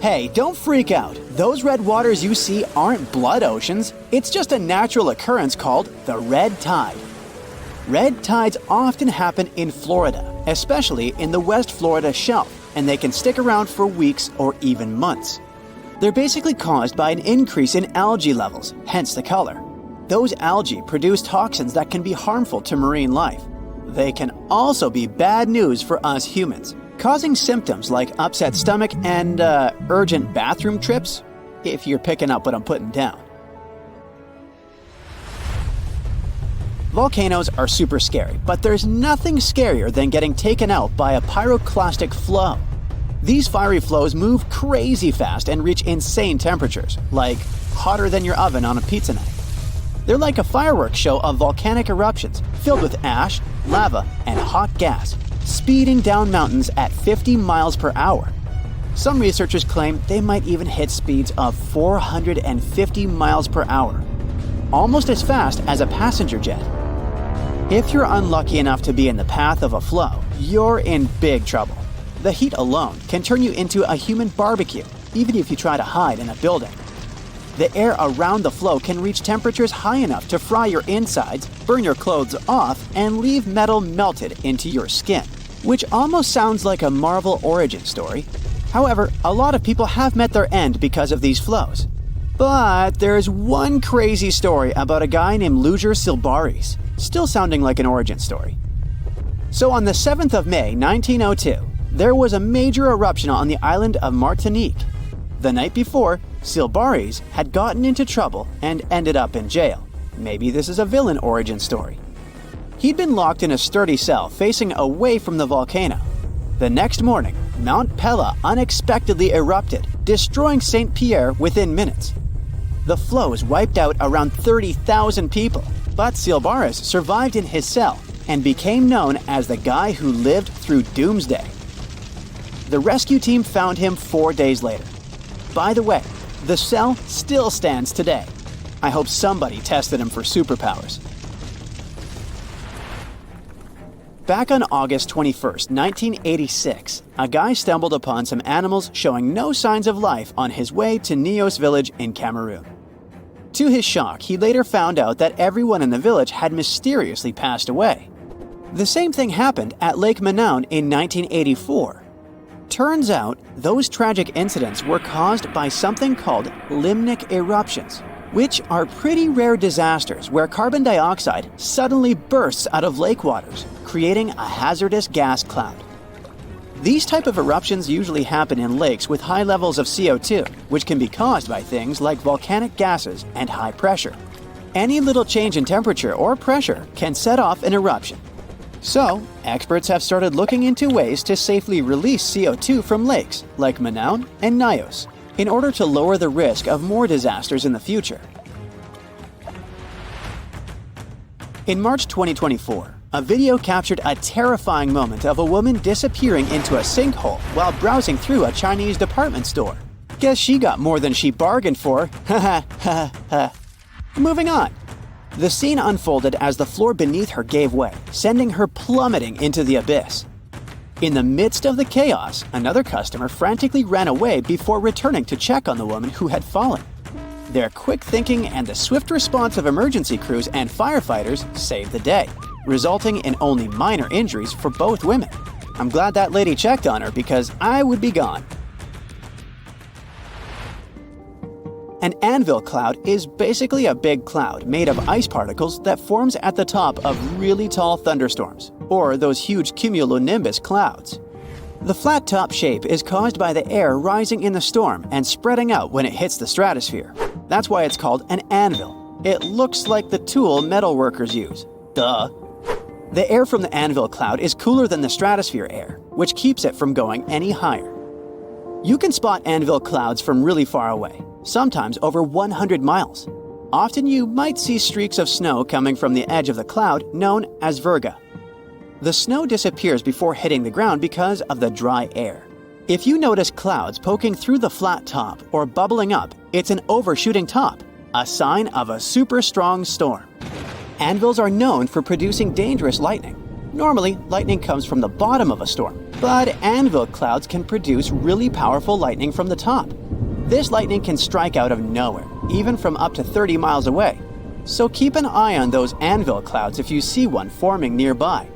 Hey, don't freak out. Those red waters you see aren't blood oceans. It's just a natural occurrence called the red tide. Red tides often happen in Florida, especially in the West Florida shelf, and they can stick around for weeks or even months. They're basically caused by an increase in algae levels, hence the color. Those algae produce toxins that can be harmful to marine life. They can also be bad news for us humans, causing symptoms like upset stomach and urgent bathroom trips, if you're picking up what I'm putting down. Volcanoes are super scary, but there's nothing scarier than getting taken out by a pyroclastic flow. These fiery flows move crazy fast and reach insane temperatures, like hotter than your oven on a pizza night. They're like a fireworks show of volcanic eruptions filled with ash, lava, and hot gas, speeding down mountains at 50 miles per hour. Some researchers claim they might even hit speeds of 450 miles per hour, almost as fast as a passenger jet. If you're unlucky enough to be in the path of a flow, you're in big trouble. The heat alone can turn you into a human barbecue, even if you try to hide in a building. The air around the flow can reach temperatures high enough to fry your insides, burn your clothes off, and leave metal melted into your skin, which almost sounds like a Marvel origin story. However, a lot of people have met their end because of these flows. But there's one crazy story about a guy named Luger Silbaris, still sounding like an origin story. So on the 7th of May, 1902, there was a major eruption on the island of Martinique. The night before, Silbaris had gotten into trouble and ended up in jail. Maybe this is a villain origin story. He'd been locked in a sturdy cell facing away from the volcano. The next morning, Mount Pella unexpectedly erupted, destroying St. Pierre within minutes. The flows wiped out around 30,000 people, but Silbaris survived in his cell and became known as the guy who lived through doomsday. The rescue team found him 4 days later. By the way, the cell still stands today. I hope somebody tested him for superpowers. Back on August 21st, 1986, a guy stumbled upon some animals showing no signs of life on his way to Nios village in Cameroon. To his shock, he later found out that everyone in the village had mysteriously passed away. The same thing happened at Lake Manaun in 1984. Turns out, those tragic incidents were caused by something called limnic eruptions, which are pretty rare disasters where carbon dioxide suddenly bursts out of lake waters, creating a hazardous gas cloud. These type of eruptions usually happen in lakes with high levels of CO2, which can be caused by things like volcanic gases and high pressure. Any little change in temperature or pressure can set off an eruption. So, experts have started looking into ways to safely release CO2 from lakes like Manaun and Nios in order to lower the risk of more disasters in the future. In March 2024, a video captured a terrifying moment of a woman disappearing into a sinkhole while browsing through a Chinese department store. Guess she got more than she bargained for. Ha ha ha. Moving on. The scene unfolded as the floor beneath her gave way, sending her plummeting into the abyss. In the midst of the chaos, another customer frantically ran away before returning to check on the woman who had fallen. Their quick thinking and the swift response of emergency crews and firefighters saved the day, resulting in only minor injuries for both women. I'm glad that lady checked on her because I would be gone. An anvil cloud is basically a big cloud made of ice particles that forms at the top of really tall thunderstorms, or those huge cumulonimbus clouds. The flat top shape is caused by the air rising in the storm and spreading out when it hits the stratosphere. That's why it's called an anvil. It looks like the tool metal workers use. Duh. The air from the anvil cloud is cooler than the stratosphere air, which keeps it from going any higher. You can spot anvil clouds from really far away, sometimes over 100 miles. Often you might see streaks of snow coming from the edge of the cloud known as virga. The snow disappears before hitting the ground because of the dry air. If you notice clouds poking through the flat top or bubbling up, it's an overshooting top, a sign of a super strong storm. Anvils are known for producing dangerous lightning. Normally, lightning comes from the bottom of a storm, But anvil clouds can produce really powerful lightning from the top. This lightning can strike out of nowhere, even from up to 30 miles away. So keep an eye on those anvil clouds if you see one forming nearby.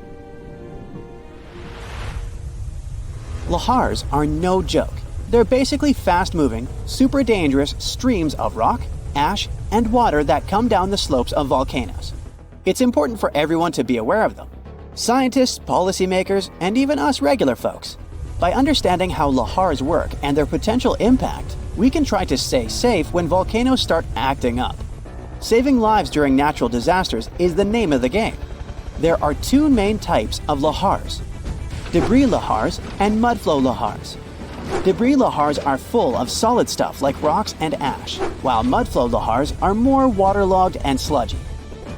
Lahars are no joke. They're basically fast-moving, super dangerous streams of rock, ash, and water that come down the slopes of volcanoes. It's important for everyone to be aware of them. Scientists, policymakers, and even us regular folks. By understanding how lahars work and their potential impact, we can try to stay safe when volcanoes start acting up. Saving lives during natural disasters is the name of the game. There are two main types of lahars: debris lahars and mudflow lahars. Debris lahars are full of solid stuff like rocks and ash, while mudflow lahars are more waterlogged and sludgy.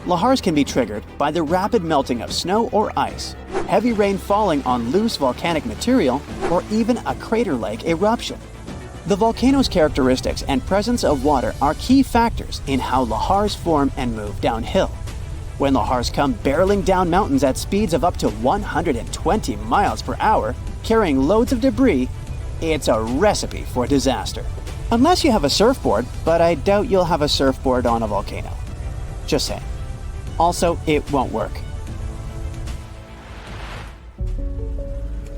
Lahars can be triggered by the rapid melting of snow or ice, heavy rain falling on loose volcanic material, or even a crater-like eruption. The volcano's characteristics and presence of water are key factors in how lahars form and move downhill. When lahars come barreling down mountains at speeds of up to 120 miles per hour, carrying loads of debris, it's a recipe for disaster. Unless you have a surfboard, but I doubt you'll have a surfboard on a volcano. Just saying. Also, it won't work.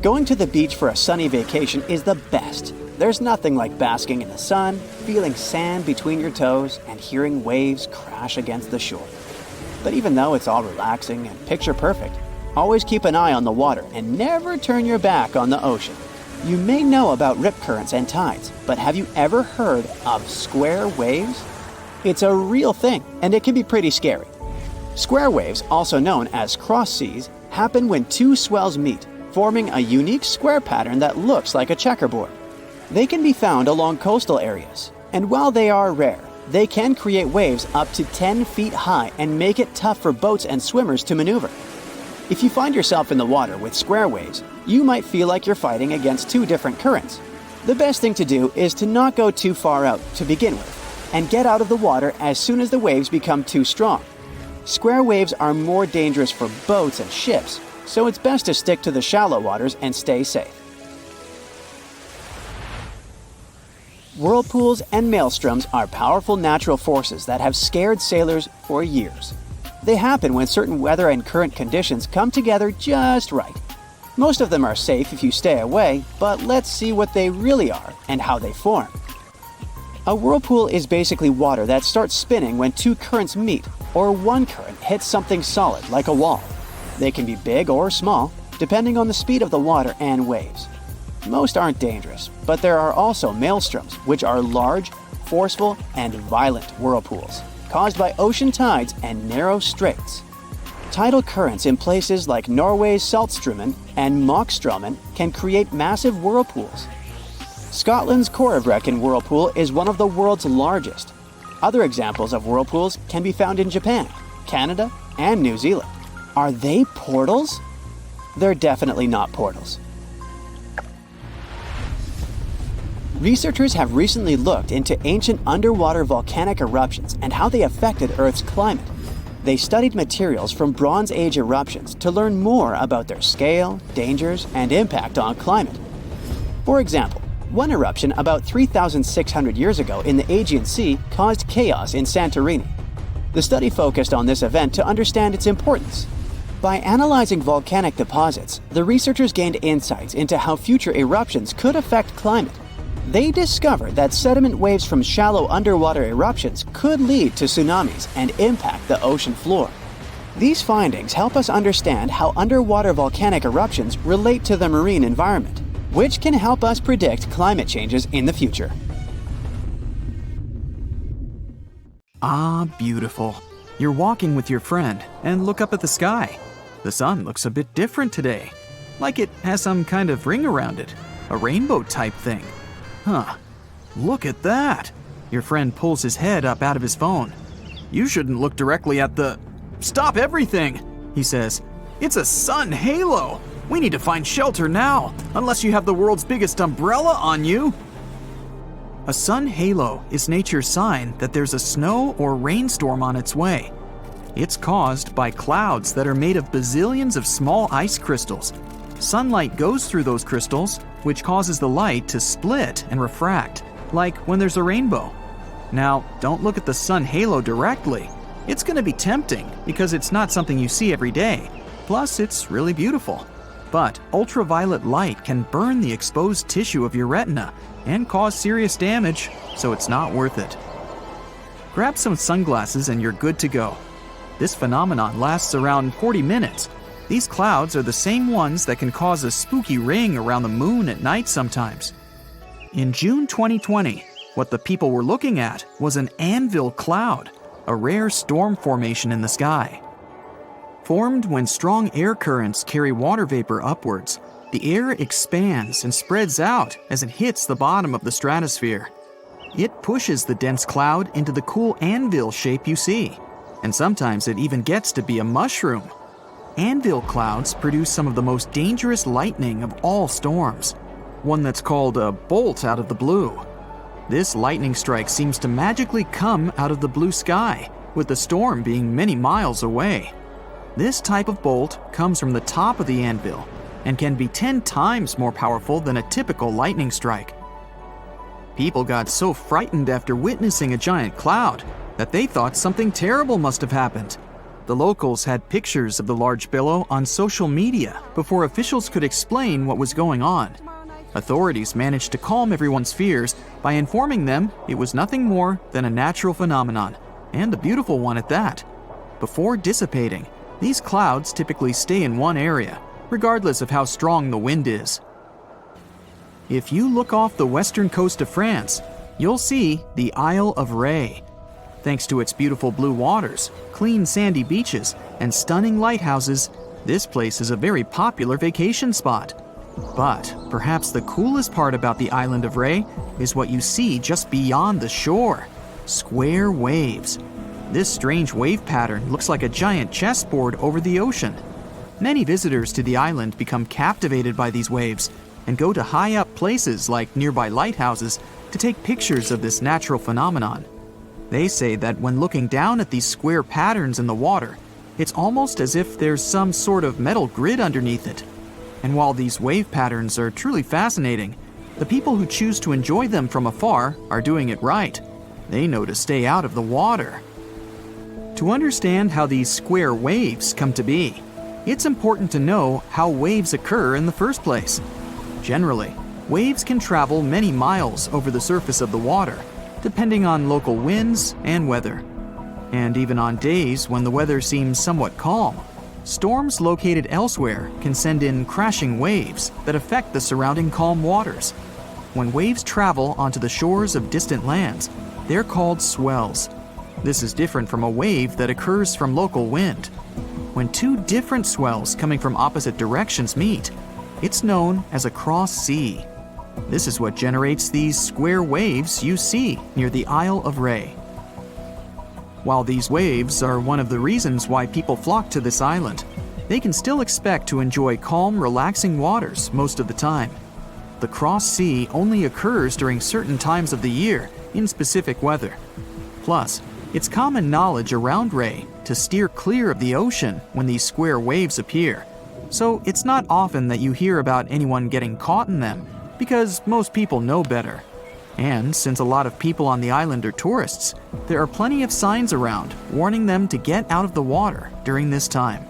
Going to the beach for a sunny vacation is the best. There's nothing like basking in the sun, feeling sand between your toes, and hearing waves crash against the shore. But even though it's all relaxing and picture perfect, always keep an eye on the water and never turn your back on the ocean. You may know about rip currents and tides, but have you ever heard of square waves? It's a real thing, and it can be pretty scary. Square waves, also known as cross seas, happen when two swells meet, forming a unique square pattern that looks like a checkerboard. They can be found along coastal areas, and while they are rare, they can create waves up to 10 feet high and make it tough for boats and swimmers to maneuver. If you find yourself in the water with square waves, you might feel like you're fighting against two different currents. The best thing to do is to not go too far out to begin with, and get out of the water as soon as the waves become too strong. Square waves are more dangerous for boats and ships, so it's best to stick to the shallow waters and stay safe. Whirlpools and maelstroms are powerful natural forces that have scared sailors for years. They happen when certain weather and current conditions come together just right. Most of them are safe if you stay away, but let's see what they really are and how they form. A whirlpool is basically water that starts spinning when two currents meet, or one current hits something solid like a wall. They can be big or small, depending on the speed of the water and waves. Most aren't dangerous, but there are also maelstroms, which are large, forceful, and violent whirlpools, caused by ocean tides and narrow straits. Tidal currents in places like Norway's Saltstraumen and Moxstraumen can create massive whirlpools. Scotland's Corryvreckan whirlpool is one of the world's largest. Other examples of whirlpools can be found in Japan, Canada, and New Zealand. Are they portals? They're definitely not portals. Researchers have recently looked into ancient underwater volcanic eruptions and how they affected Earth's climate. They studied materials from Bronze Age eruptions to learn more about their scale, dangers, and impact on climate. For example, one eruption about 3,600 years ago in the Aegean Sea caused chaos in Santorini. The study focused on this event to understand its importance. By analyzing volcanic deposits, the researchers gained insights into how future eruptions could affect climate. They discovered that sediment waves from shallow underwater eruptions could lead to tsunamis and impact the ocean floor. These findings help us understand how underwater volcanic eruptions relate to the marine environment, which can help us predict climate changes in the future. Ah, beautiful. You're walking with your friend and look up at the sky. The sun looks a bit different today, like it has some kind of ring around it, a rainbow type thing. Huh, look at that. Your friend pulls his head up out of his phone. You shouldn't look directly at the... Stop everything, he says. It's a sun halo. We need to find shelter now, unless you have the world's biggest umbrella on you. A sun halo is nature's sign that there's a snow or rainstorm on its way. It's caused by clouds that are made of bazillions of small ice crystals. sunlight goes through those crystals, which causes the light to split and refract, like when there's a rainbow. Now, don't look at the sun halo directly. It's going to be tempting because it's not something you see every day. Plus, it's really beautiful. But ultraviolet light can burn the exposed tissue of your retina and cause serious damage, so it's not worth it. Grab some sunglasses and you're good to go. This phenomenon lasts around 40 minutes. These clouds are the same ones that can cause a spooky ring around the moon at night sometimes. In June 2020, what the people were looking at was an anvil cloud, a rare storm formation in the sky. Formed when strong air currents carry water vapor upwards, the air expands and spreads out as it hits the bottom of the stratosphere. It pushes the dense cloud into the cool anvil shape you see, and sometimes it even gets to be a mushroom. Anvil clouds produce some of the most dangerous lightning of all storms, one that's called a bolt out of the blue. This lightning strike seems to magically come out of the blue sky, with the storm being many miles away. This type of bolt comes from the top of the anvil and can be 10 times more powerful than a typical lightning strike. People got so frightened after witnessing a giant cloud that they thought something terrible must have happened. The locals had pictures of the large billow on social media before officials could explain what was going on. Authorities managed to calm everyone's fears by informing them it was nothing more than a natural phenomenon, and a beautiful one at that. Before dissipating, these clouds typically stay in one area, regardless of how strong the wind is. If you look off the western coast of France, you'll see the Isle of Ré. Thanks to its beautiful blue waters, clean sandy beaches, and stunning lighthouses, this place is a very popular vacation spot. But perhaps the coolest part about the island of Ré is what you see just beyond the shore: square waves. This strange wave pattern looks like a giant chessboard over the ocean. Many visitors to the island become captivated by these waves and go to high-up places like nearby lighthouses to take pictures of this natural phenomenon. They say that when looking down at these square patterns in the water, it's almost as if there's some sort of metal grid underneath it. And while these wave patterns are truly fascinating, the people who choose to enjoy them from afar are doing it right. They know to stay out of the water. To understand how these square waves come to be, it's important to know how waves occur in the first place. Generally, waves can travel many miles over the surface of the water, depending on local winds and weather. And even on days when the weather seems somewhat calm, storms located elsewhere can send in crashing waves that affect the surrounding calm waters. When waves travel onto the shores of distant lands, they're called swells. This is different from a wave that occurs from local wind. When two different swells coming from opposite directions meet, it's known as a cross sea. This is what generates these square waves you see near the Isle of Ré. While these waves are one of the reasons why people flock to this island, they can still expect to enjoy calm, relaxing waters most of the time. The cross sea only occurs during certain times of the year in specific weather. Plus, it's common knowledge around Ré to steer clear of the ocean when these square waves appear. So it's not often that you hear about anyone getting caught in them, because most people know better. And since a lot of people on the island are tourists, there are plenty of signs around warning them to get out of the water during this time.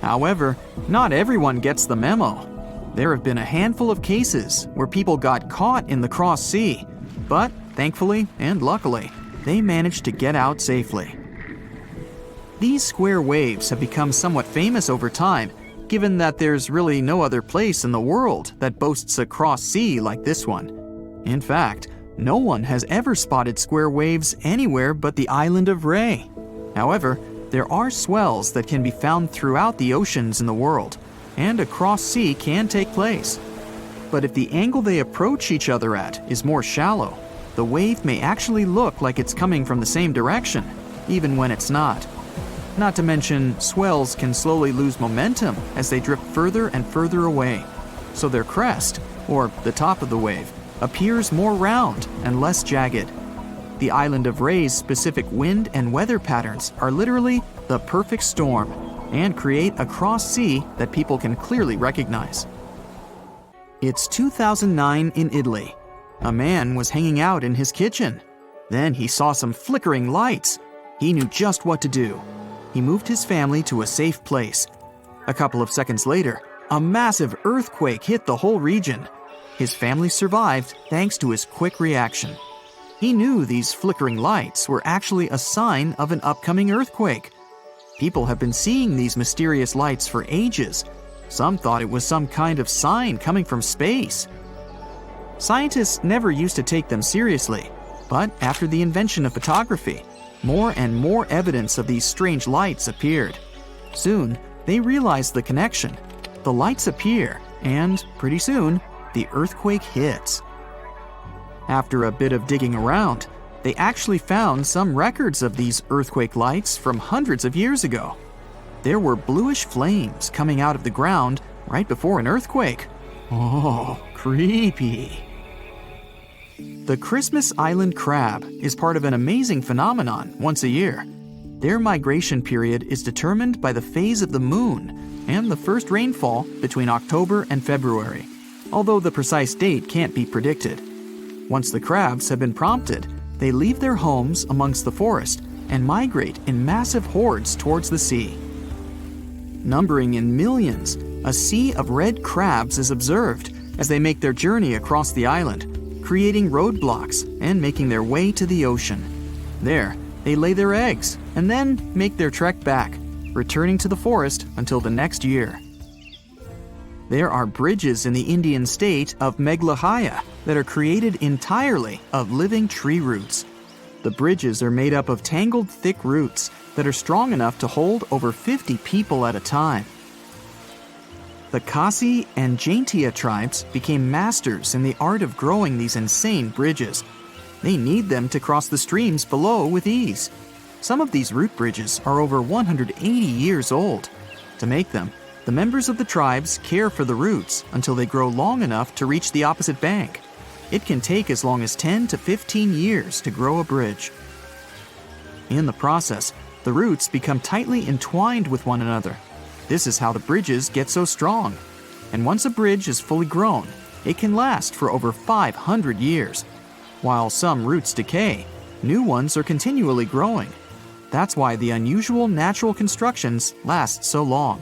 However, not everyone gets the memo. There have been a handful of cases where people got caught in the cross sea, but thankfully and luckily, they managed to get out safely. These square waves have become somewhat famous over time, given that there's really no other place in the world that boasts a cross sea like this one. In fact, no one has ever spotted square waves anywhere but the island of Ré. However, there are swells that can be found throughout the oceans in the world, and a cross sea can take place. But if the angle they approach each other at is more shallow, the wave may actually look like it's coming from the same direction, even when it's not. Not to mention, swells can slowly lose momentum as they drift further and further away, so their crest, or the top of the wave, appears more round and less jagged. The island of Ré's specific wind and weather patterns are literally the perfect storm, and create a cross C that people can clearly recognize. It's 2009 in Italy. A man was hanging out in his kitchen. Then he saw some flickering lights. He knew just what to do. He moved his family to a safe place. A couple of seconds later, a massive earthquake hit the whole region. His family survived thanks to his quick reaction. He knew these flickering lights were actually a sign of an upcoming earthquake. People have been seeing these mysterious lights for ages. Some thought it was some kind of sign coming from space. Scientists never used to take them seriously, but after the invention of photography, more and more evidence of these strange lights appeared. Soon, they realized the connection. The lights appear, and pretty soon, the earthquake hits. After a bit of digging around, they actually found some records of these earthquake lights from hundreds of years ago. There were bluish flames coming out of the ground right before an earthquake. Oh, creepy. The Christmas Island crab is part of an amazing phenomenon once a year. Their migration period is determined by the phase of the moon and the first rainfall between October and February, although the precise date can't be predicted. Once the crabs have been prompted, they leave their homes amongst the forest and migrate in massive hordes towards the sea. Numbering in millions, a sea of red crabs is observed as they make their journey across the island, creating roadblocks and making their way to the ocean. There, they lay their eggs and then make their trek back, returning to the forest until the next year. There are bridges in the Indian state of Meghalaya that are created entirely of living tree roots. The bridges are made up of tangled, thick roots that are strong enough to hold over 50 people at a time. The Khasi and Jaintia tribes became masters in the art of growing these insane bridges. They need them to cross the streams below with ease. Some of these root bridges are over 180 years old. To make them, the members of the tribes care for the roots until they grow long enough to reach the opposite bank. It can take as long as 10 to 15 years to grow a bridge. In the process, the roots become tightly entwined with one another. This is how the bridges get so strong. And once a bridge is fully grown, it can last for over 500 years. While some roots decay, new ones are continually growing. That's why the unusual natural constructions last so long.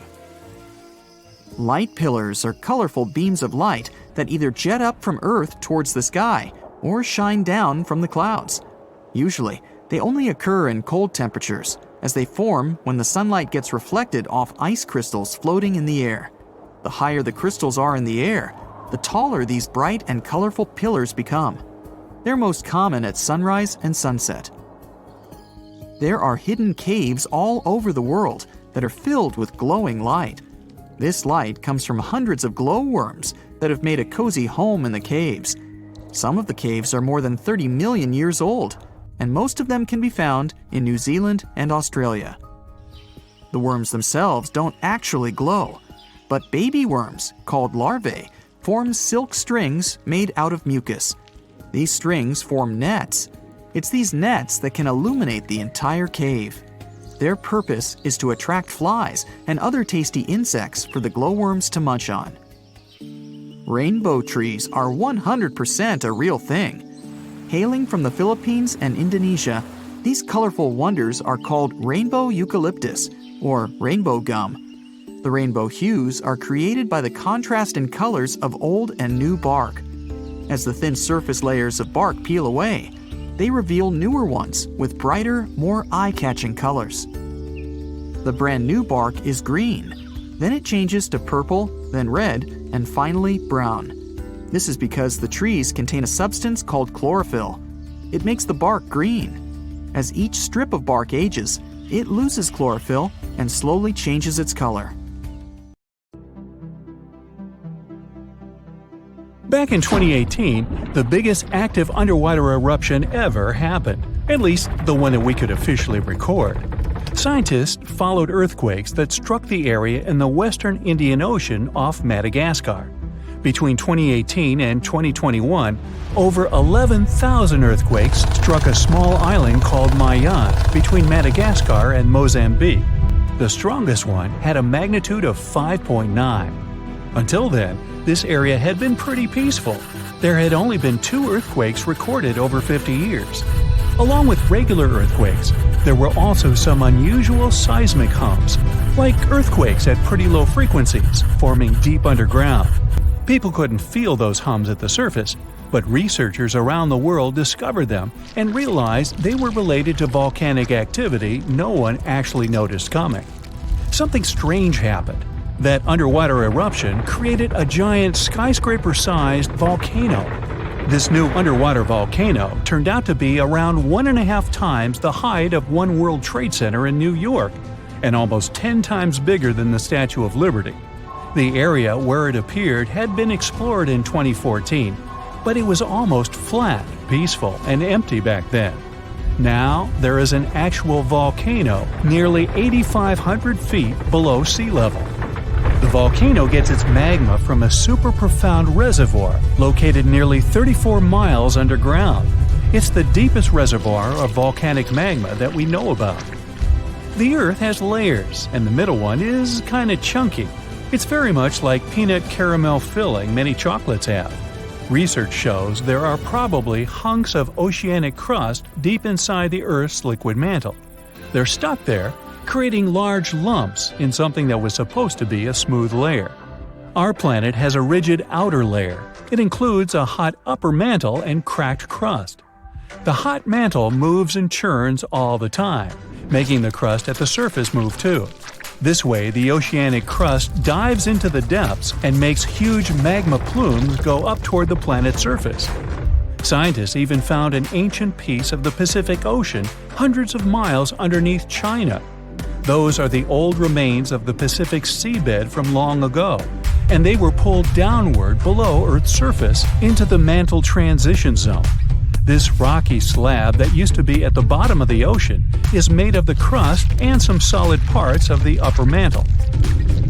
Light pillars are colorful beams of light that either jet up from Earth towards the sky or shine down from the clouds. Usually, they only occur in cold temperatures, as they form when the sunlight gets reflected off ice crystals floating in the air. The higher the crystals are in the air, the taller these bright and colorful pillars become. They're most common at sunrise and sunset. There are hidden caves all over the world that are filled with glowing light. This light comes from hundreds of glowworms that have made a cozy home in the caves. Some of the caves are more than 30 million years old, and most of them can be found in New Zealand and Australia. The worms themselves don't actually glow, but baby worms, called larvae, form silk strings made out of mucus. These strings form nets. It's these nets that can illuminate the entire cave. Their purpose is to attract flies and other tasty insects for the glowworms to munch on. Rainbow trees are 100% a real thing. Hailing from the Philippines and Indonesia, these colorful wonders are called rainbow eucalyptus, or rainbow gum. The rainbow hues are created by the contrast in colors of old and new bark. As the thin surface layers of bark peel away, they reveal newer ones with brighter, more eye-catching colors. The brand new bark is green. Then it changes to purple, then red, and finally brown. This is because the trees contain a substance called chlorophyll. It makes the bark green. As each strip of bark ages, it loses chlorophyll and slowly changes its color. Back in 2018, the biggest active underwater eruption ever happened, at least the one that we could officially record. Scientists followed earthquakes that struck the area in the western Indian Ocean off Madagascar. Between 2018 and 2021, over 11,000 earthquakes struck a small island called Mayan between Madagascar and Mozambique. The strongest one had a magnitude of 5.9. Until then, this area had been pretty peaceful. There had only been 2 earthquakes recorded over 50 years. Along with regular earthquakes, there were also some unusual seismic hums, like earthquakes at pretty low frequencies, forming deep underground. People couldn't feel those hums at the surface, but researchers around the world discovered them and realized they were related to volcanic activity no one actually noticed coming. Something strange happened. That underwater eruption created a giant skyscraper-sized volcano. This new underwater volcano turned out to be around 1.5 times the height of One World Trade Center in New York, and almost 10 times bigger than the Statue of Liberty. The area where it appeared had been explored in 2014, but it was almost flat, peaceful, and empty back then. Now, there is an actual volcano nearly 8,500 feet below sea level. The volcano gets its magma from a super profound reservoir located nearly 34 miles underground. It's the deepest reservoir of volcanic magma that we know about. The Earth has layers, and the middle one is kinda chunky. It's very much like peanut caramel filling many chocolates have. Research shows there are probably hunks of oceanic crust deep inside the Earth's liquid mantle. They're stuck there, creating large lumps in something that was supposed to be a smooth layer. Our planet has a rigid outer layer. It includes a hot upper mantle and cracked crust. The hot mantle moves and churns all the time, making the crust at the surface move too. This way, the oceanic crust dives into the depths and makes huge magma plumes go up toward the planet's surface. Scientists even found an ancient piece of the Pacific Ocean hundreds of miles underneath China. Those are the old remains of the Pacific seabed from long ago, and they were pulled downward below Earth's surface into the mantle transition zone. This rocky slab that used to be at the bottom of the ocean is made of the crust and some solid parts of the upper mantle.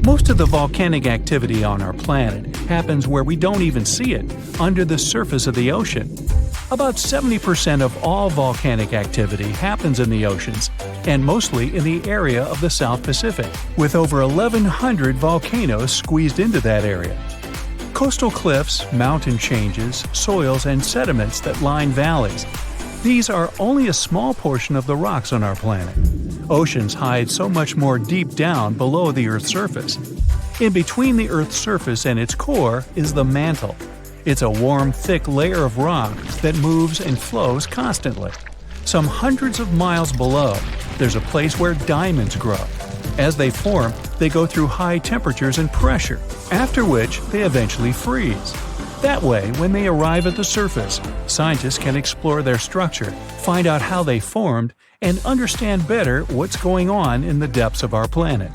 Most of the volcanic activity on our planet happens where we don't even see it, under the surface of the ocean. About 70% of all volcanic activity happens in the oceans, and mostly in the area of the South Pacific, with over 1,100 volcanoes squeezed into that area. Coastal cliffs, mountain changes, soils, and sediments that line valleys. These are only a small portion of the rocks on our planet. Oceans hide so much more deep down below the Earth's surface. In between the Earth's surface and its core is the mantle. It's a warm, thick layer of rock that moves and flows constantly. Some hundreds of miles below, there's a place where diamonds grow. As they form, they go through high temperatures and pressure, after which they eventually freeze. That way, when they arrive at the surface, scientists can explore their structure, find out how they formed, and understand better what's going on in the depths of our planet.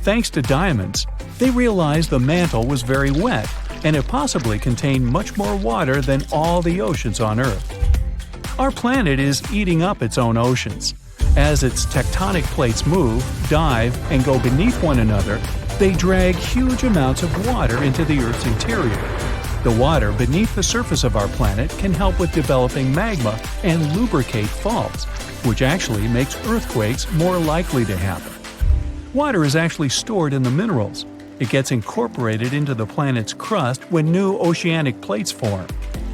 Thanks to diamonds, they realized the mantle was very wet, and it possibly contained much more water than all the oceans on Earth. Our planet is eating up its own oceans. As its tectonic plates move, dive, and go beneath one another, they drag huge amounts of water into the Earth's interior. The water beneath the surface of our planet can help with developing magma and lubricate faults, which actually makes earthquakes more likely to happen. Water is actually stored in the minerals. It gets incorporated into the planet's crust when new oceanic plates form.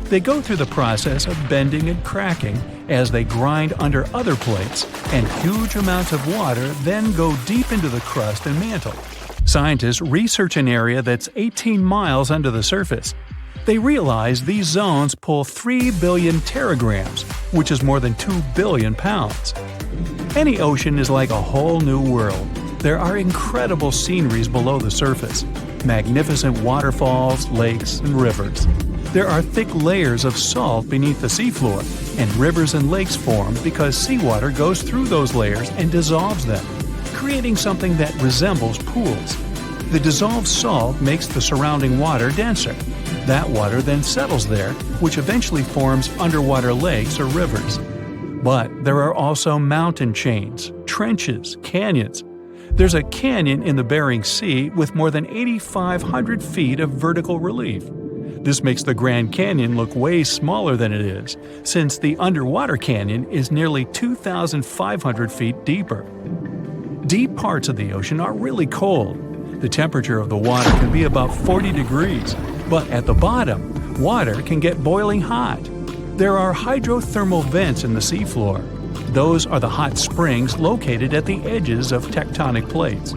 They go through the process of bending and cracking as they grind under other plates, and huge amounts of water then go deep into the crust and mantle. Scientists research an area that's 18 miles under the surface. They realize these zones pull 3 billion teragrams, which is more than 2 billion pounds. Any ocean is like a whole new world. There are incredible sceneries below the surface, magnificent waterfalls, lakes, and rivers. There are thick layers of salt beneath the seafloor, and rivers and lakes form because seawater goes through those layers and dissolves them, creating something that resembles pools. The dissolved salt makes the surrounding water denser. That water then settles there, which eventually forms underwater lakes or rivers. But there are also mountain chains, trenches, canyons. There's a canyon in the Bering Sea with more than 8,500 feet of vertical relief. This makes the Grand Canyon look way smaller than it is, since the underwater canyon is nearly 2,500 feet deeper. Deep parts of the ocean are really cold. The temperature of the water can be about 40 degrees, but at the bottom, water can get boiling hot. There are hydrothermal vents in the seafloor. Those are the hot springs located at the edges of tectonic plates.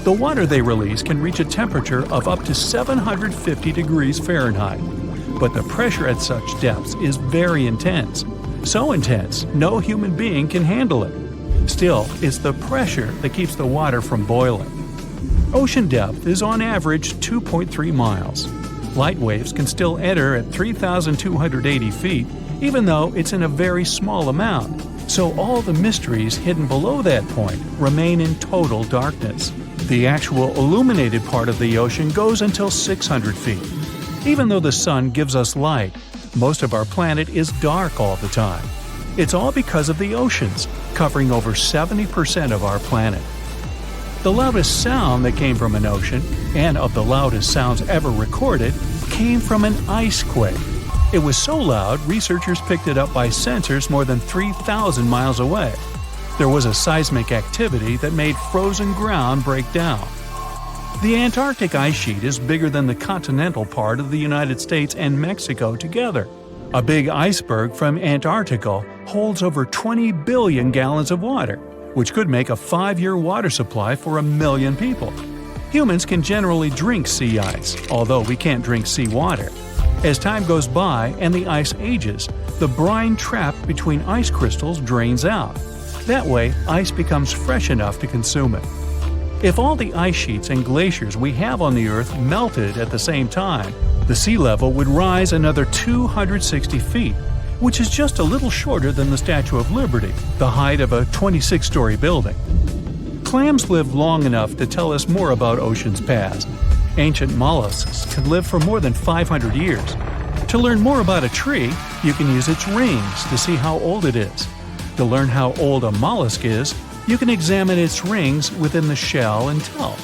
The water they release can reach a temperature of up to 750 degrees Fahrenheit. But the pressure at such depths is very intense. So intense, no human being can handle it. Still, it's the pressure that keeps the water from boiling. Ocean depth is on average 2.3 miles. Light waves can still enter at 3,280 feet, even though it's in a very small amount. So all the mysteries hidden below that point remain in total darkness. The actual illuminated part of the ocean goes until 600 feet. Even though the sun gives us light, most of our planet is dark all the time. It's all because of the oceans, covering over 70% of our planet. The loudest sound that came from an ocean, and of the loudest sounds ever recorded, came from an ice quake. It was so loud, researchers picked it up by sensors more than 3,000 miles away. There was a seismic activity that made frozen ground break down. The Antarctic ice sheet is bigger than the continental part of the United States and Mexico together. A big iceberg from Antarctica holds over 20 billion gallons of water, which could make a 5-year water supply for 1 million people. Humans can generally drink sea ice, although we can't drink sea water. As time goes by and the ice ages, the brine trapped between ice crystals drains out. That way, ice becomes fresh enough to consume it. If all the ice sheets and glaciers we have on the Earth melted at the same time, the sea level would rise another 260 feet, which is just a little shorter than the Statue of Liberty, the height of a 26-story building. Clams live long enough to tell us more about oceans past. Ancient mollusks can live for more than 500 years. To learn more about a tree, you can use its rings to see how old it is. To learn how old a mollusk is, you can examine its rings within the shell and tell.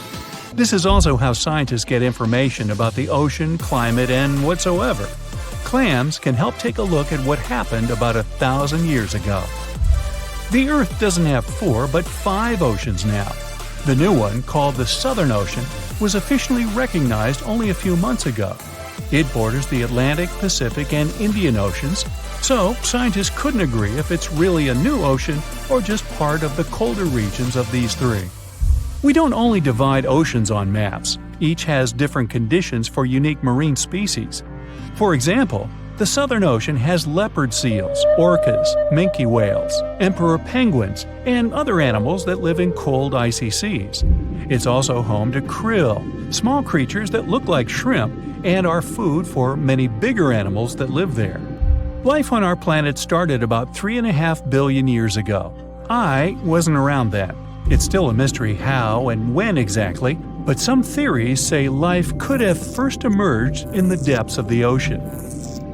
This is also how scientists get information about the ocean, climate, and whatsoever. Clams can help take a look at what happened about 1,000 years ago. The Earth doesn't have 4 but 5 oceans now. The new one, called the Southern Ocean, was officially recognized only a few months ago. It borders the Atlantic, Pacific, and Indian Oceans, so scientists couldn't agree if it's really a new ocean or just part of the colder regions of these 3. We don't only divide oceans on maps. Each has different conditions for unique marine species. For example, the Southern Ocean has leopard seals, orcas, minke whales, emperor penguins, and other animals that live in cold, icy seas. It's also home to krill, small creatures that look like shrimp and are food for many bigger animals that live there. Life on our planet started about 3.5 billion years ago. I wasn't around then. It's still a mystery how and when exactly, but some theories say life could have first emerged in the depths of the ocean.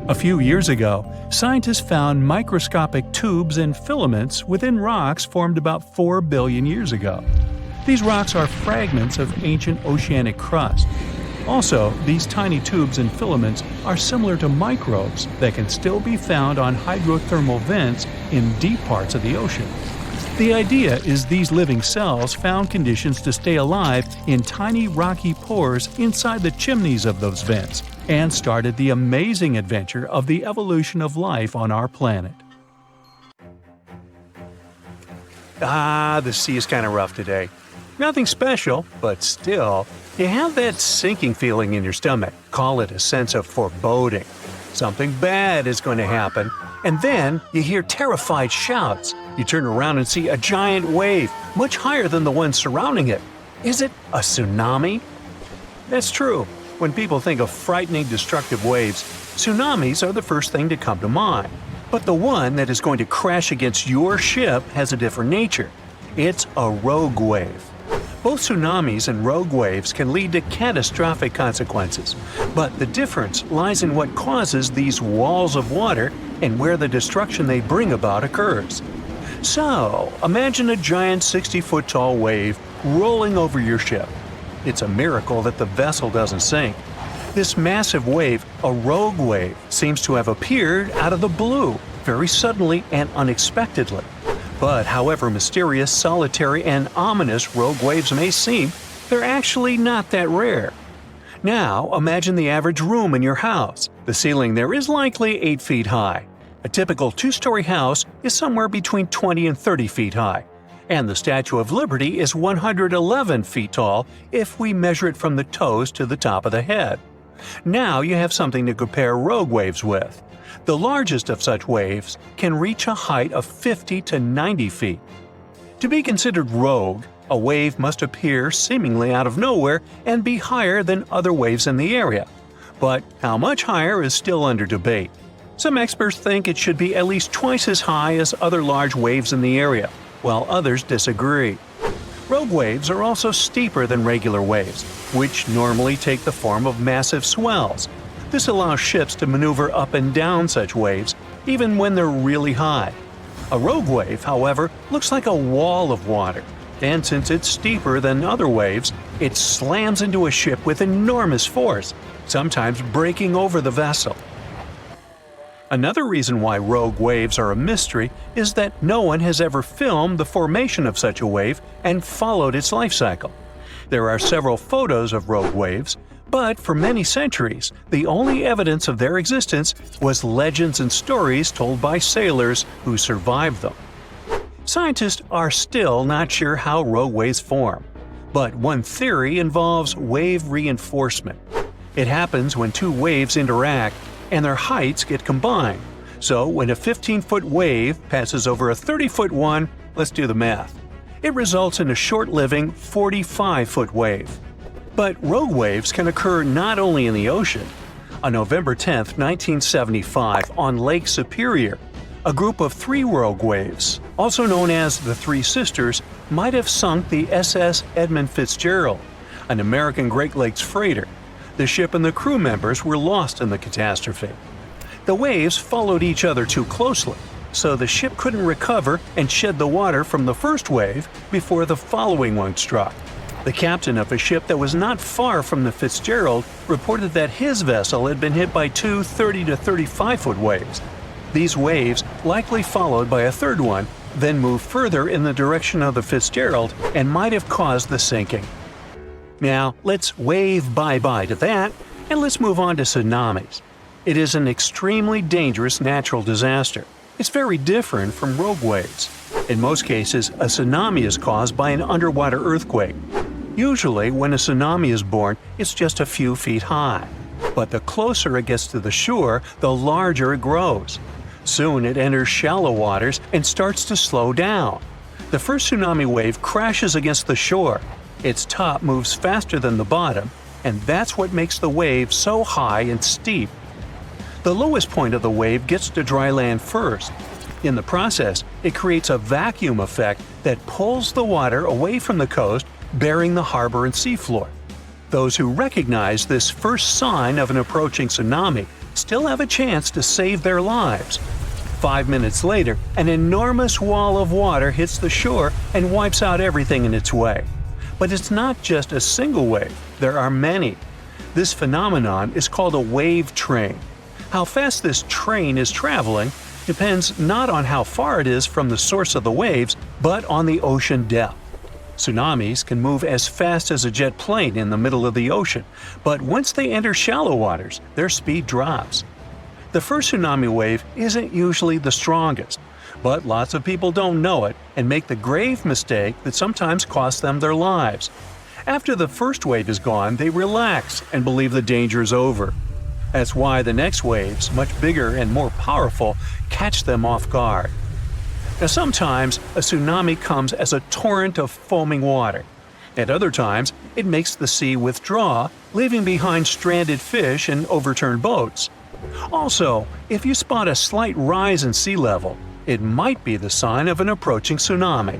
A few years ago, scientists found microscopic tubes and filaments within rocks formed about 4 billion years ago. These rocks are fragments of ancient oceanic crust. Also, these tiny tubes and filaments are similar to microbes that can still be found on hydrothermal vents in deep parts of the ocean. The idea is these living cells found conditions to stay alive in tiny rocky pores inside the chimneys of those vents, and started the amazing adventure of the evolution of life on our planet. The sea is kind of rough today. Nothing special, but still, you have that sinking feeling in your stomach. Call it a sense of foreboding. Something bad is going to happen, and then you hear terrified shouts. You turn around and see a giant wave, much higher than the one surrounding it. Is it a tsunami? That's true. When people think of frightening, destructive waves, tsunamis are the first thing to come to mind. But the one that is going to crash against your ship has a different nature. It's a rogue wave. Both tsunamis and rogue waves can lead to catastrophic consequences, but the difference lies in what causes these walls of water and where the destruction they bring about occurs. So, imagine a giant 60-foot-tall wave rolling over your ship. It's a miracle that the vessel doesn't sink. This massive wave, a rogue wave, seems to have appeared out of the blue, very suddenly and unexpectedly. But however mysterious, solitary, and ominous rogue waves may seem, they're actually not that rare. Now, imagine the average room in your house. The ceiling there is likely 8 feet high. A typical 2-story house is somewhere between 20 and 30 feet high. And the Statue of Liberty is 111 feet tall if we measure it from the toes to the top of the head. Now you have something to compare rogue waves with. The largest of such waves can reach a height of 50 to 90 feet. To be considered rogue, a wave must appear seemingly out of nowhere and be higher than other waves in the area. But how much higher is still under debate. Some experts think it should be at least twice as high as other large waves in the area, while others disagree. Rogue waves are also steeper than regular waves, which normally take the form of massive swells. This allows ships to maneuver up and down such waves, even when they're really high. A rogue wave, however, looks like a wall of water, and since it's steeper than other waves, it slams into a ship with enormous force, sometimes breaking over the vessel. Another reason why rogue waves are a mystery is that no one has ever filmed the formation of such a wave and followed its life cycle. There are several photos of rogue waves, but for many centuries, the only evidence of their existence was legends and stories told by sailors who survived them. Scientists are still not sure how rogue waves form, but one theory involves wave reinforcement. It happens when two waves interact and their heights get combined. So when a 15-foot wave passes over a 30-foot one, let's do the math. It results in a short-living 45-foot wave. But rogue waves can occur not only in the ocean. On November 10, 1975, on Lake Superior, a group of 3 rogue waves, also known as the Three Sisters, might have sunk the SS Edmund Fitzgerald, an American Great Lakes freighter. The ship and the crew members were lost in the catastrophe. The waves followed each other too closely, so the ship couldn't recover and shed the water from the first wave before the following one struck. The captain of a ship that was not far from the Fitzgerald reported that his vessel had been hit by 2 30 to 35-foot waves. These waves, likely followed by a third one, then moved further in the direction of the Fitzgerald and might have caused the sinking. Now, let's wave bye-bye to that, and let's move on to tsunamis. It is an extremely dangerous natural disaster. It's very different from rogue waves. In most cases, a tsunami is caused by an underwater earthquake. Usually, when a tsunami is born, it's just a few feet high. But the closer it gets to the shore, the larger it grows. Soon it enters shallow waters and starts to slow down. The first tsunami wave crashes against the shore. Its top moves faster than the bottom, and that's what makes the wave so high and steep. The lowest point of the wave gets to dry land first. In the process, it creates a vacuum effect that pulls the water away from the coast, bearing the harbor and seafloor. Those who recognize this first sign of an approaching tsunami still have a chance to save their lives. 5 minutes later, an enormous wall of water hits the shore and wipes out everything in its way. But it's not just a single wave, there are many. This phenomenon is called a wave train. How fast this train is traveling depends not on how far it is from the source of the waves, but on the ocean depth. Tsunamis can move as fast as a jet plane in the middle of the ocean, but once they enter shallow waters, their speed drops. The first tsunami wave isn't usually the strongest, but lots of people don't know it and make the grave mistake that sometimes costs them their lives. After the first wave is gone, they relax and believe the danger is over. That's why the next waves, much bigger and more powerful, catch them off guard. Now sometimes a tsunami comes as a torrent of foaming water. At other times, it makes the sea withdraw, leaving behind stranded fish and overturned boats. Also, if you spot a slight rise in sea level, it might be the sign of an approaching tsunami.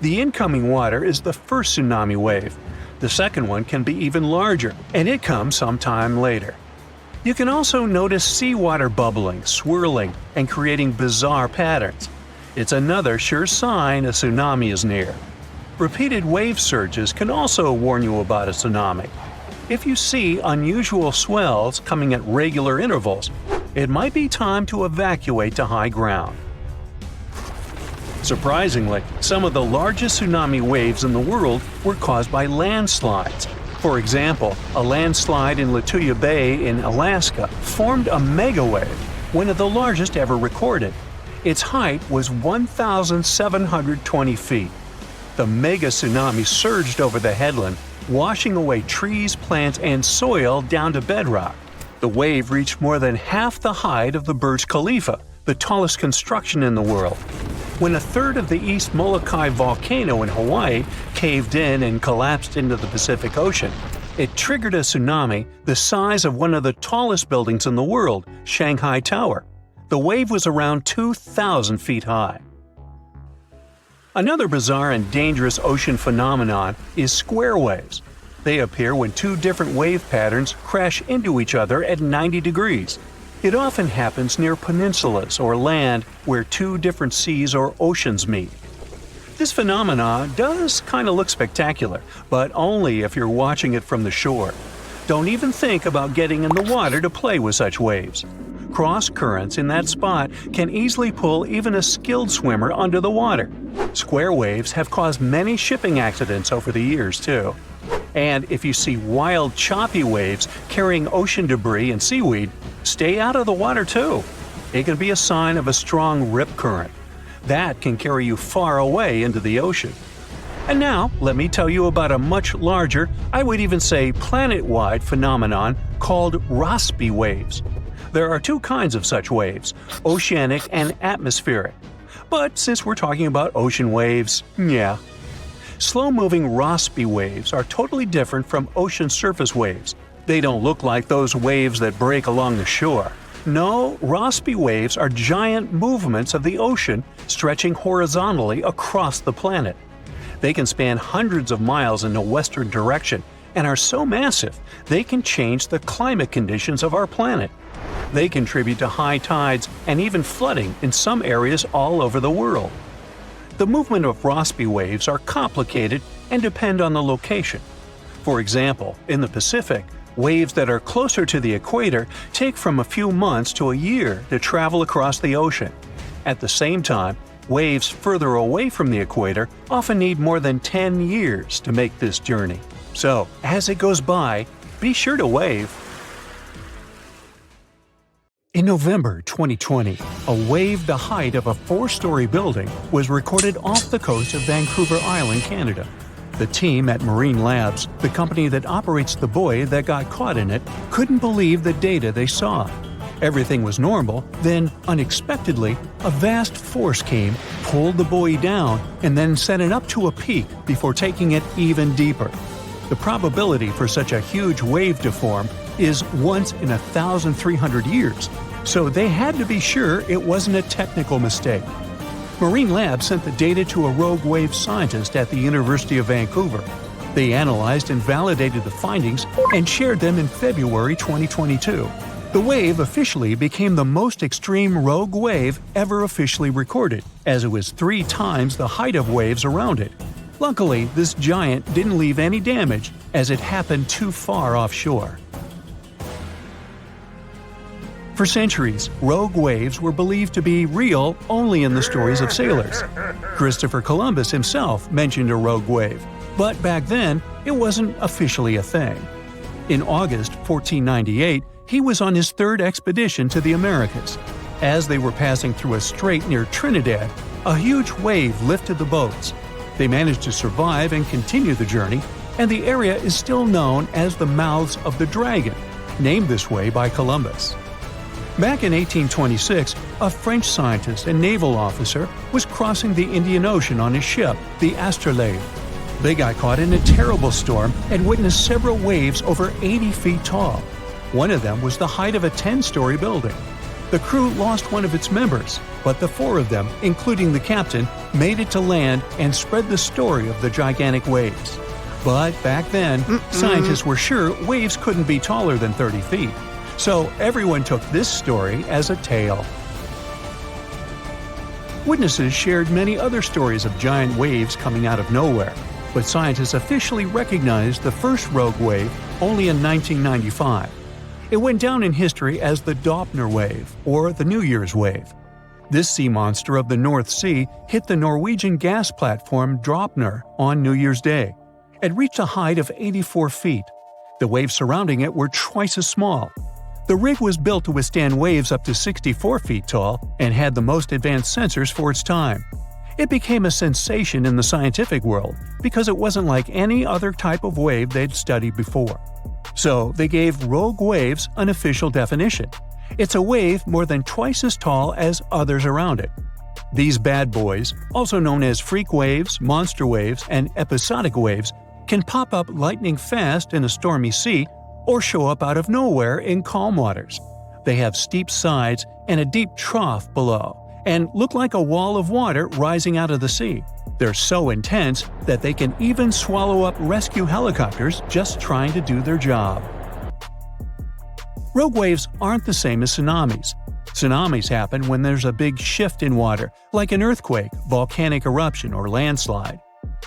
The incoming water is the first tsunami wave. The second one can be even larger, and it comes sometime later. You can also notice seawater bubbling, swirling, and creating bizarre patterns. It's another sure sign a tsunami is near. Repeated wave surges can also warn you about a tsunami. If you see unusual swells coming at regular intervals, it might be time to evacuate to high ground. Surprisingly, some of the largest tsunami waves in the world were caused by landslides. For example, a landslide in Lituya Bay in Alaska formed a megawave, one of the largest ever recorded. Its height was 1,720 feet. The mega tsunami surged over the headland, washing away trees, plants, and soil down to bedrock. The wave reached more than half the height of the Burj Khalifa, the tallest construction in the world. When a third of the East Molokai volcano in Hawaii caved in and collapsed into the Pacific Ocean, it triggered a tsunami the size of one of the tallest buildings in the world, Shanghai Tower. The wave was around 2,000 feet high. Another bizarre and dangerous ocean phenomenon is square waves. They appear when two different wave patterns crash into each other at 90 degrees. It often happens near peninsulas or land where two different seas or oceans meet. This phenomenon does kind of look spectacular, but only if you're watching it from the shore. Don't even think about getting in the water to play with such waves. Cross currents in that spot can easily pull even a skilled swimmer under the water. Square waves have caused many shipping accidents over the years, too. And if you see wild, choppy waves carrying ocean debris and seaweed, stay out of the water too. It can be a sign of a strong rip current. That can carry you far away into the ocean. And now, let me tell you about a much larger, I would even say planet-wide phenomenon called Rossby waves. There are two kinds of such waves, oceanic and atmospheric. But since we're talking about ocean waves, yeah. Slow-moving Rossby waves are totally different from ocean surface waves. They don't look like those waves that break along the shore. No, Rossby waves are giant movements of the ocean stretching horizontally across the planet. They can span hundreds of miles in a western direction and are so massive they can change the climate conditions of our planet. They contribute to high tides and even flooding in some areas all over the world. The movement of Rossby waves are complicated and depend on the location. For example, in the Pacific, waves that are closer to the equator take from a few months to a year to travel across the ocean. At the same time, waves further away from the equator often need more than 10 years to make this journey. So, as it goes by, be sure to wave. In November 2020, a wave the height of a 4-story building was recorded off the coast of Vancouver Island, Canada. The team at Marine Labs, the company that operates the buoy that got caught in it, couldn't believe the data they saw. Everything was normal, then, unexpectedly, a vast force came, pulled the buoy down, and then sent it up to a peak before taking it even deeper. The probability for such a huge wave to form is once in 1,300 years, so they had to be sure it wasn't a technical mistake. Marine Labs sent the data to a rogue wave scientist at the University of Vancouver. They analyzed and validated the findings and shared them in February 2022. The wave officially became the most extreme rogue wave ever officially recorded, as it was 3 times the height of waves around it. Luckily, this giant didn't leave any damage, as it happened too far offshore. For centuries, rogue waves were believed to be real only in the stories of sailors. Christopher Columbus himself mentioned a rogue wave, but back then, it wasn't officially a thing. In August 1498, he was on his 3rd expedition to the Americas. As they were passing through a strait near Trinidad, a huge wave lifted the boats. They managed to survive and continue the journey, and the area is still known as the Mouths of the Dragon, named this way by Columbus. Back in 1826, a French scientist and naval officer was crossing the Indian Ocean on his ship, the Astrolabe. They got caught in a terrible storm and witnessed several waves over 80 feet tall. One of them was the height of a 10-story building. The crew lost one of its members, but the 4 of them, including the captain, made it to land and spread the story of the gigantic waves. But back then, scientists were sure waves couldn't be taller than 30 feet. So everyone took this story as a tale. Witnesses shared many other stories of giant waves coming out of nowhere, but scientists officially recognized the first rogue wave only in 1995. It went down in history as the Doppler wave, or the New Year's wave. This sea monster of the North Sea hit the Norwegian gas platform Draupner on New Year's Day. It reached a height of 84 feet. The waves surrounding it were twice as small. The rig was built to withstand waves up to 64 feet tall and had the most advanced sensors for its time. It became a sensation in the scientific world because it wasn't like any other type of wave they'd studied before. So they gave rogue waves an official definition. It's a wave more than twice as tall as others around it. These bad boys, also known as freak waves, monster waves, and episodic waves, can pop up lightning fast in a stormy sea or show up out of nowhere in calm waters. They have steep sides and a deep trough below, and look like a wall of water rising out of the sea. They're so intense that they can even swallow up rescue helicopters just trying to do their job. Rogue waves aren't the same as tsunamis. Tsunamis happen when there's a big shift in water, like an earthquake, volcanic eruption, or landslide.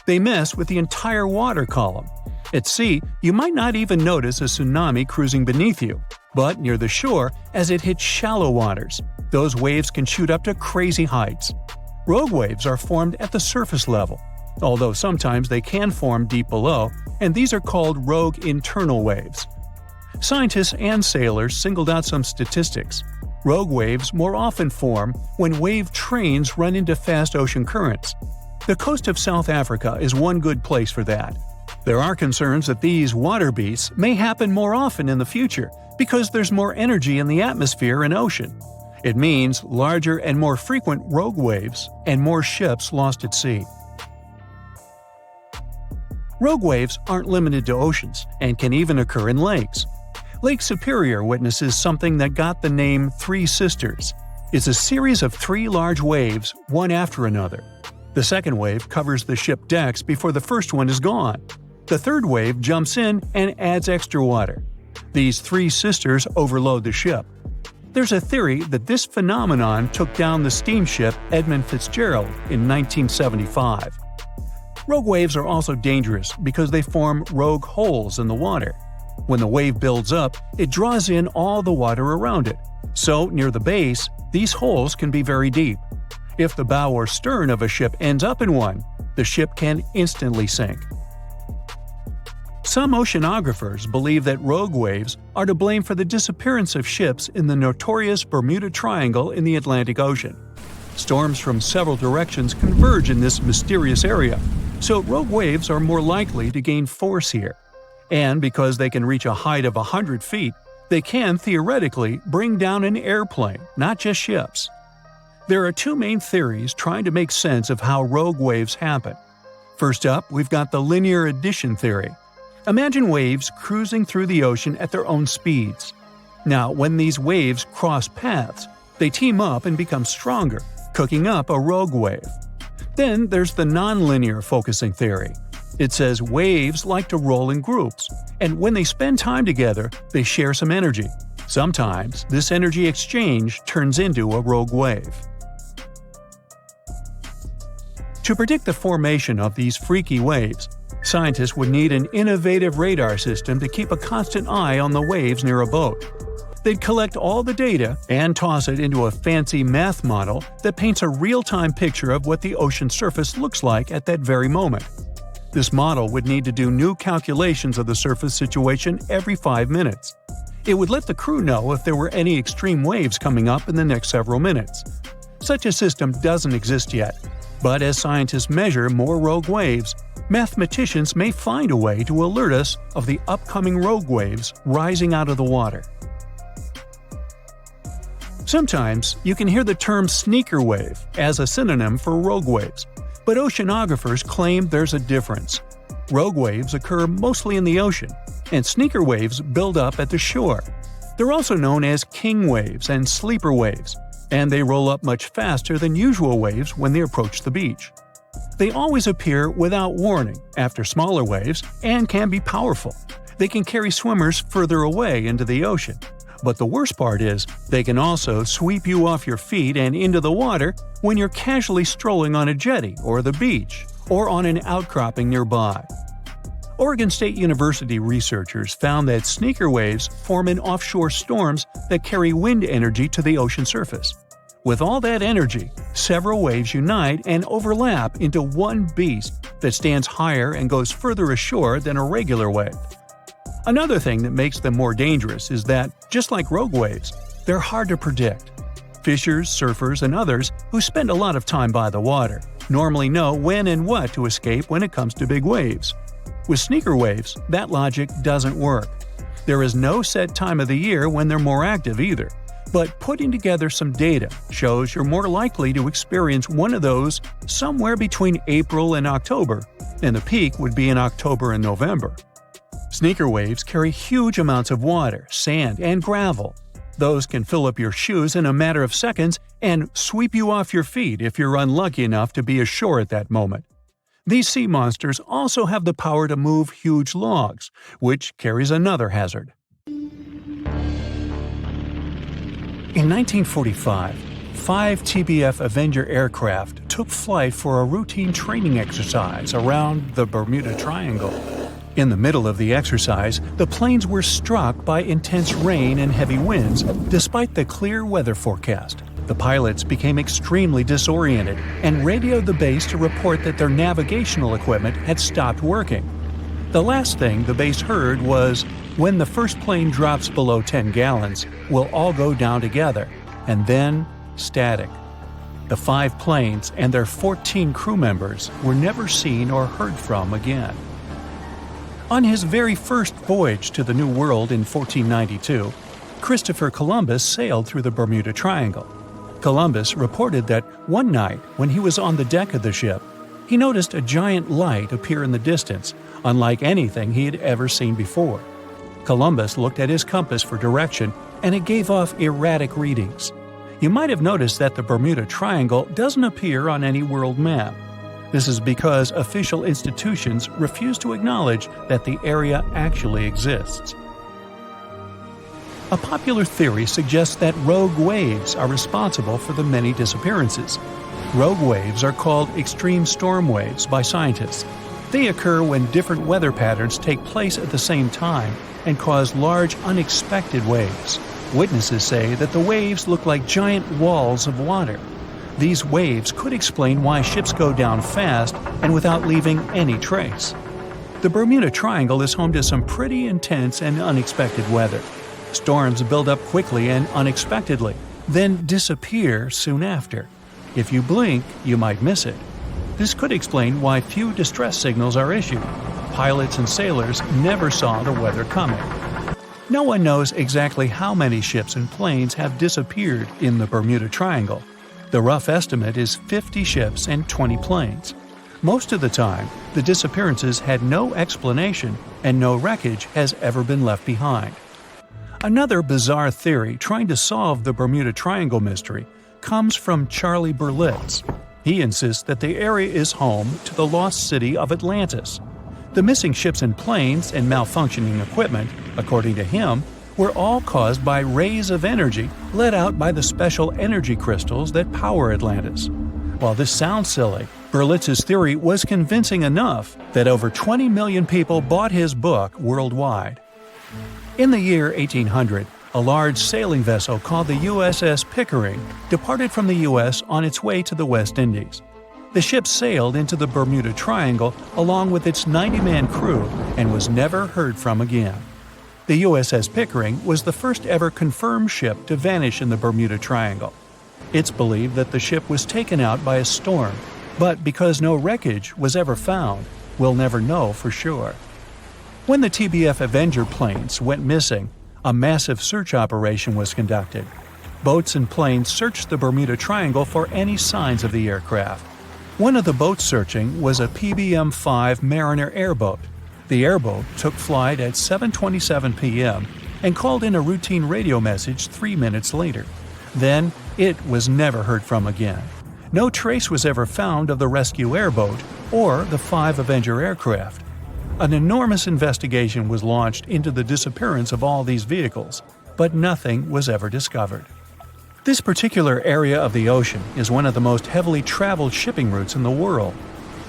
They mess with the entire water column. At sea, you might not even notice a tsunami cruising beneath you, but near the shore, as it hits shallow waters, those waves can shoot up to crazy heights. Rogue waves are formed at the surface level, although sometimes they can form deep below, and these are called rogue internal waves. Scientists and sailors singled out some statistics. Rogue waves more often form when wave trains run into fast ocean currents. The coast of South Africa is one good place for that. There are concerns that these water beasts may happen more often in the future because there's more energy in the atmosphere and ocean. It means larger and more frequent rogue waves and more ships lost at sea. Rogue waves aren't limited to oceans and can even occur in lakes. Lake Superior witnesses something that got the name Three Sisters. It's a series of three large waves, one after another. The second wave covers the ship decks before the first one is gone. The third wave jumps in and adds extra water. These three sisters overload the ship. There's a theory that this phenomenon took down the steamship Edmund Fitzgerald in 1975. Rogue waves are also dangerous because they form rogue holes in the water. When the wave builds up, it draws in all the water around it. So, near the base, these holes can be very deep. If the bow or stern of a ship ends up in one, the ship can instantly sink. Some oceanographers believe that rogue waves are to blame for the disappearance of ships in the notorious Bermuda Triangle in the Atlantic Ocean. Storms from several directions converge in this mysterious area, so rogue waves are more likely to gain force here. And because they can reach a height of 100 feet, they can theoretically bring down an airplane, not just ships. There are two main theories trying to make sense of how rogue waves happen. First up, we've got the linear addition theory. Imagine waves cruising through the ocean at their own speeds. Now, when these waves cross paths, they team up and become stronger, cooking up a rogue wave. Then there's the nonlinear focusing theory. It says waves like to roll in groups, and when they spend time together, they share some energy. Sometimes, this energy exchange turns into a rogue wave. To predict the formation of these freaky waves, scientists would need an innovative radar system to keep a constant eye on the waves near a boat. They'd collect all the data and toss it into a fancy math model that paints a real-time picture of what the ocean surface looks like at that very moment. This model would need to do new calculations of the surface situation every 5 minutes. It would let the crew know if there were any extreme waves coming up in the next several minutes. Such a system doesn't exist yet, but as scientists measure more rogue waves, mathematicians may find a way to alert us of the upcoming rogue waves rising out of the water. Sometimes you can hear the term sneaker wave as a synonym for rogue waves, but oceanographers claim there's a difference. Rogue waves occur mostly in the ocean, and sneaker waves build up at the shore. They're also known as king waves and sleeper waves, and they roll up much faster than usual waves when they approach the beach. They always appear without warning after smaller waves and can be powerful. They can carry swimmers further away into the ocean. But the worst part is, they can also sweep you off your feet and into the water when you're casually strolling on a jetty or the beach, or on an outcropping nearby. Oregon State University researchers found that sneaker waves form in offshore storms that carry wind energy to the ocean surface. With all that energy, several waves unite and overlap into one beast that stands higher and goes further ashore than a regular wave. Another thing that makes them more dangerous is that, just like rogue waves, they're hard to predict. Fishers, surfers, and others who spend a lot of time by the water normally know when and what to escape when it comes to big waves. With sneaker waves, that logic doesn't work. There is no set time of the year when they're more active either, but putting together some data shows you're more likely to experience one of those somewhere between April and October, and the peak would be in October and November. Sneaker waves carry huge amounts of water, sand, and gravel. Those can fill up your shoes in a matter of seconds and sweep you off your feet if you're unlucky enough to be ashore at that moment. These sea monsters also have the power to move huge logs, which carries another hazard. In 1945, 5 TBF Avenger aircraft took flight for a routine training exercise around the Bermuda Triangle. In the middle of the exercise, the planes were struck by intense rain and heavy winds, despite the clear weather forecast. The pilots became extremely disoriented and radioed the base to report that their navigational equipment had stopped working. The last thing the base heard was, "When the first plane drops below 10 gallons, we'll all go down together," and then static. The 5 planes and their 14 crew members were never seen or heard from again. On his very first voyage to the New World in 1492, Christopher Columbus sailed through the Bermuda Triangle. Columbus reported that one night when he was on the deck of the ship, he noticed a giant light appear in the distance, unlike anything he had ever seen before. Columbus looked at his compass for direction, and it gave off erratic readings. You might have noticed that the Bermuda Triangle doesn't appear on any world map. This is because official institutions refuse to acknowledge that the area actually exists. A popular theory suggests that rogue waves are responsible for the many disappearances. Rogue waves are called extreme storm waves by scientists. They occur when different weather patterns take place at the same time and cause large, unexpected waves. Witnesses say that the waves look like giant walls of water. These waves could explain why ships go down fast and without leaving any trace. The Bermuda Triangle is home to some pretty intense and unexpected weather. Storms build up quickly and unexpectedly, then disappear soon after. If you blink, you might miss it. This could explain why few distress signals are issued. Pilots and sailors never saw the weather coming. No one knows exactly how many ships and planes have disappeared in the Bermuda Triangle. The rough estimate is 50 ships and 20 planes. Most of the time, the disappearances had no explanation and no wreckage has ever been left behind. Another bizarre theory trying to solve the Bermuda Triangle mystery comes from Charlie Berlitz. He insists that the area is home to the lost city of Atlantis. The missing ships and planes and malfunctioning equipment, according to him, were all caused by rays of energy let out by the special energy crystals that power Atlantis. While this sounds silly, Berlitz's theory was convincing enough that over 20 million people bought his book worldwide. In the year 1800, a large sailing vessel called the USS Pickering departed from the U.S. on its way to the West Indies. The ship sailed into the Bermuda Triangle along with its 90-man crew and was never heard from again. The USS Pickering was the first ever confirmed ship to vanish in the Bermuda Triangle. It's believed that the ship was taken out by a storm, but because no wreckage was ever found, we'll never know for sure. When the TBF Avenger planes went missing, a massive search operation was conducted. Boats and planes searched the Bermuda Triangle for any signs of the aircraft. One of the boats searching was a PBM-5 Mariner airboat. The airboat took flight at 7:27 p.m. and called in a routine radio message 3 minutes later. Then, it was never heard from again. No trace was ever found of the rescue airboat or the 5 Avenger aircraft. An enormous investigation was launched into the disappearance of all these vehicles, but nothing was ever discovered. This particular area of the ocean is one of the most heavily traveled shipping routes in the world.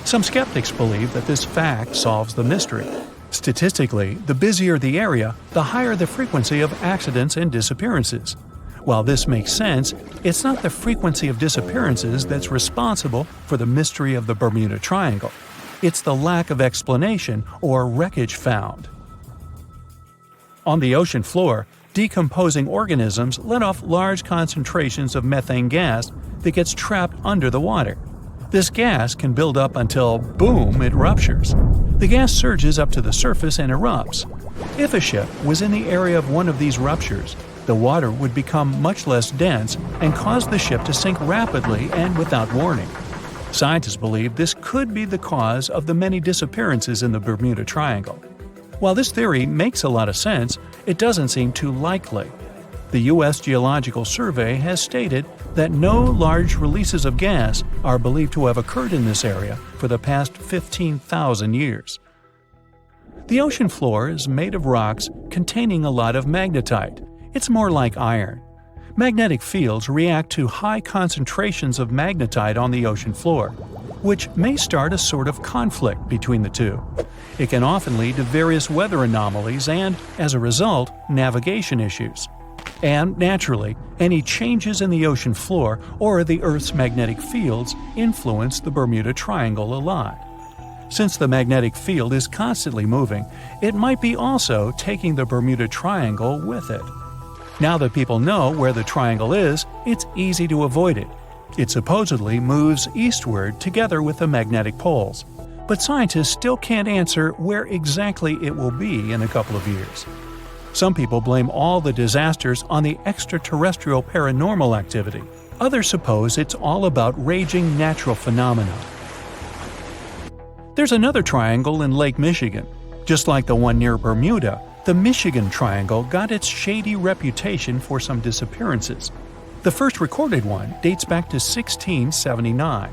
Some skeptics believe that this fact solves the mystery. Statistically, the busier the area, the higher the frequency of accidents and disappearances. While this makes sense, it's not the frequency of disappearances that's responsible for the mystery of the Bermuda Triangle. It's the lack of explanation or wreckage found. On the ocean floor, decomposing organisms let off large concentrations of methane gas that gets trapped under the water. This gas can build up until, boom, it ruptures. The gas surges up to the surface and erupts. If a ship was in the area of one of these ruptures, the water would become much less dense and cause the ship to sink rapidly and without warning. Scientists believe this could be the cause of the many disappearances in the Bermuda Triangle. While this theory makes a lot of sense, it doesn't seem too likely. The U.S. Geological Survey has stated that no large releases of gas are believed to have occurred in this area for the past 15,000 years. The ocean floor is made of rocks containing a lot of magnetite. It's more like iron. Magnetic fields react to high concentrations of magnetite on the ocean floor, which may start a sort of conflict between the two. It can often lead to various weather anomalies and, as a result, navigation issues. And, naturally, any changes in the ocean floor or the Earth's magnetic fields influence the Bermuda Triangle a lot. Since the magnetic field is constantly moving, it might be also taking the Bermuda Triangle with it. Now that people know where the triangle is, it's easy to avoid it. It supposedly moves eastward together with the magnetic poles. But scientists still can't answer where exactly it will be in a couple of years. Some people blame all the disasters on the extraterrestrial paranormal activity. Others suppose it's all about raging natural phenomena. There's another triangle in Lake Michigan. Just like the one near Bermuda, the Michigan Triangle got its shady reputation for some disappearances. The first recorded one dates back to 1679.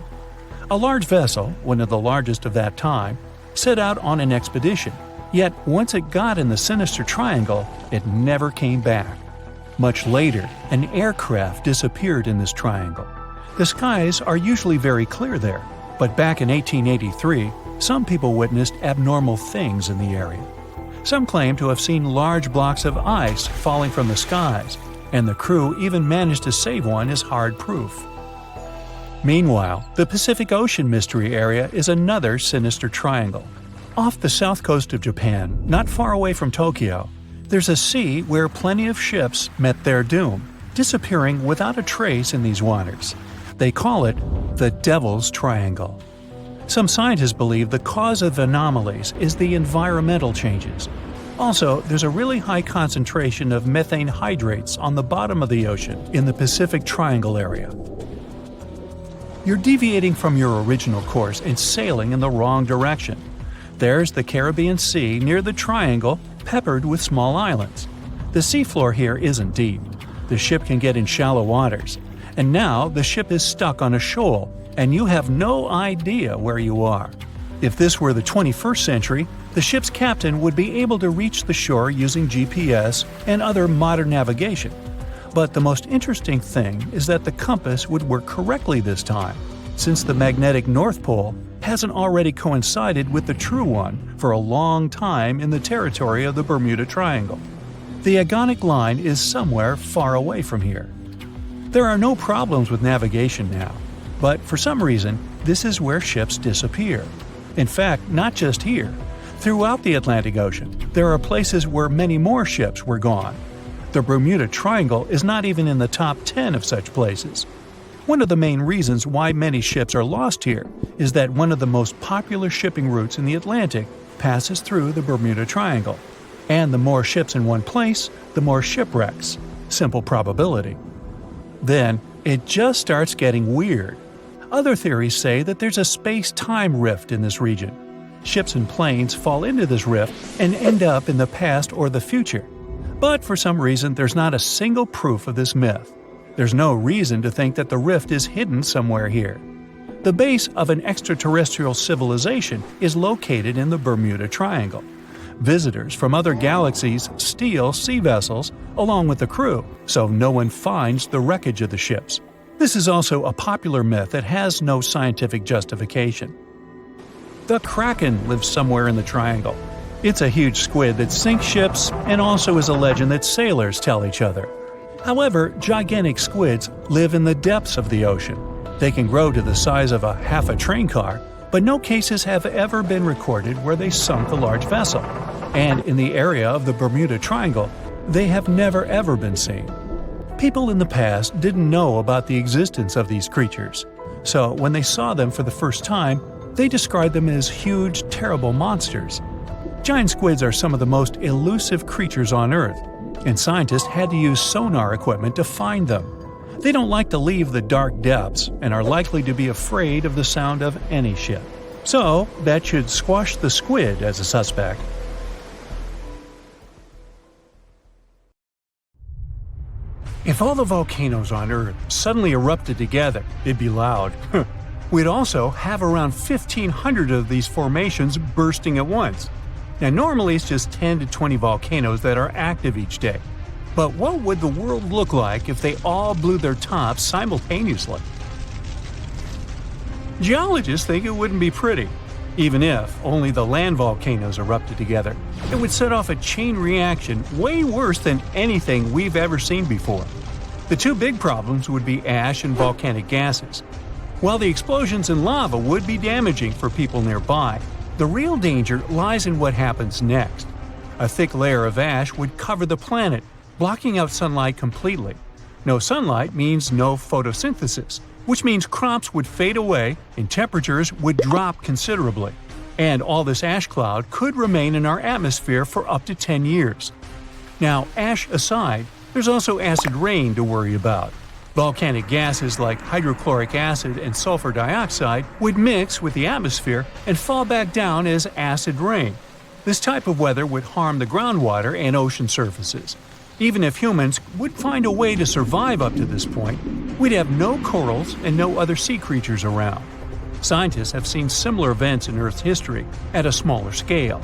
A large vessel, one of the largest of that time, set out on an expedition. Yet once it got in the sinister triangle, it never came back. Much later, an aircraft disappeared in this triangle. The skies are usually very clear there, but back in 1883, some people witnessed abnormal things in the area. Some claim to have seen large blocks of ice falling from the skies, and the crew even managed to save one as hard proof. Meanwhile, the Pacific Ocean Mystery Area is another sinister triangle. Off the south coast of Japan, not far away from Tokyo, there's a sea where plenty of ships met their doom, disappearing without a trace in these waters. They call it the Devil's Triangle. Some scientists believe the cause of anomalies is the environmental changes. Also, there's a really high concentration of methane hydrates on the bottom of the ocean in the Pacific Triangle area. You're deviating from your original course and sailing in the wrong direction. There's the Caribbean Sea near the triangle, peppered with small islands. The seafloor here isn't deep. The ship can get in shallow waters. And now the ship is stuck on a shoal, and you have no idea where you are. If this were the 21st century, the ship's captain would be able to reach the shore using GPS and other modern navigation. But the most interesting thing is that the compass would work correctly this time, since the magnetic North Pole hasn't already coincided with the true one for a long time in the territory of the Bermuda Triangle. The agonic line is somewhere far away from here. There are no problems with navigation now, but for some reason, this is where ships disappear. In fact, not just here. Throughout the Atlantic Ocean, there are places where many more ships were gone. The Bermuda Triangle is not even in the top 10 of such places. One of the main reasons why many ships are lost here is that one of the most popular shipping routes in the Atlantic passes through the Bermuda Triangle. And the more ships in one place, the more shipwrecks. Simple probability. Then, it just starts getting weird. Other theories say that there's a space-time rift in this region. Ships and planes fall into this rift and end up in the past or the future. But for some reason, there's not a single proof of this myth. There's no reason to think that the rift is hidden somewhere here. The base of an extraterrestrial civilization is located in the Bermuda Triangle. Visitors from other galaxies steal sea vessels along with the crew, so no one finds the wreckage of the ships. This is also a popular myth that has no scientific justification. The Kraken lives somewhere in the triangle. It's a huge squid that sinks ships and also is a legend that sailors tell each other. However, gigantic squids live in the depths of the ocean. They can grow to the size of half a train car, but no cases have ever been recorded where they sunk a large vessel. And in the area of the Bermuda Triangle, they have never ever been seen. People in the past didn't know about the existence of these creatures, so when they saw them for the first time, they described them as huge, terrible monsters. Giant squids are some of the most elusive creatures on Earth, and scientists had to use sonar equipment to find them. They don't like to leave the dark depths and are likely to be afraid of the sound of any ship. So, that should squash the squid as a suspect. If all the volcanoes on Earth suddenly erupted together, it'd be loud. We'd also have around 1,500 of these formations bursting at once. Now, normally it's just 10 to 20 volcanoes that are active each day. But what would the world look like if they all blew their tops simultaneously? Geologists think it wouldn't be pretty. Even if only the land volcanoes erupted together, it would set off a chain reaction way worse than anything we've ever seen before. The two big problems would be ash and volcanic gases. While the explosions in lava would be damaging for people nearby, the real danger lies in what happens next. A thick layer of ash would cover the planet, blocking out sunlight completely. No sunlight means no photosynthesis, which means crops would fade away and temperatures would drop considerably. And all this ash cloud could remain in our atmosphere for up to 10 years. Now, ash aside, there's also acid rain to worry about. Volcanic gases like hydrochloric acid and sulfur dioxide would mix with the atmosphere and fall back down as acid rain. This type of weather would harm the groundwater and ocean surfaces. Even if humans would find a way to survive up to this point, we'd have no corals and no other sea creatures around. Scientists have seen similar events in Earth's history at a smaller scale.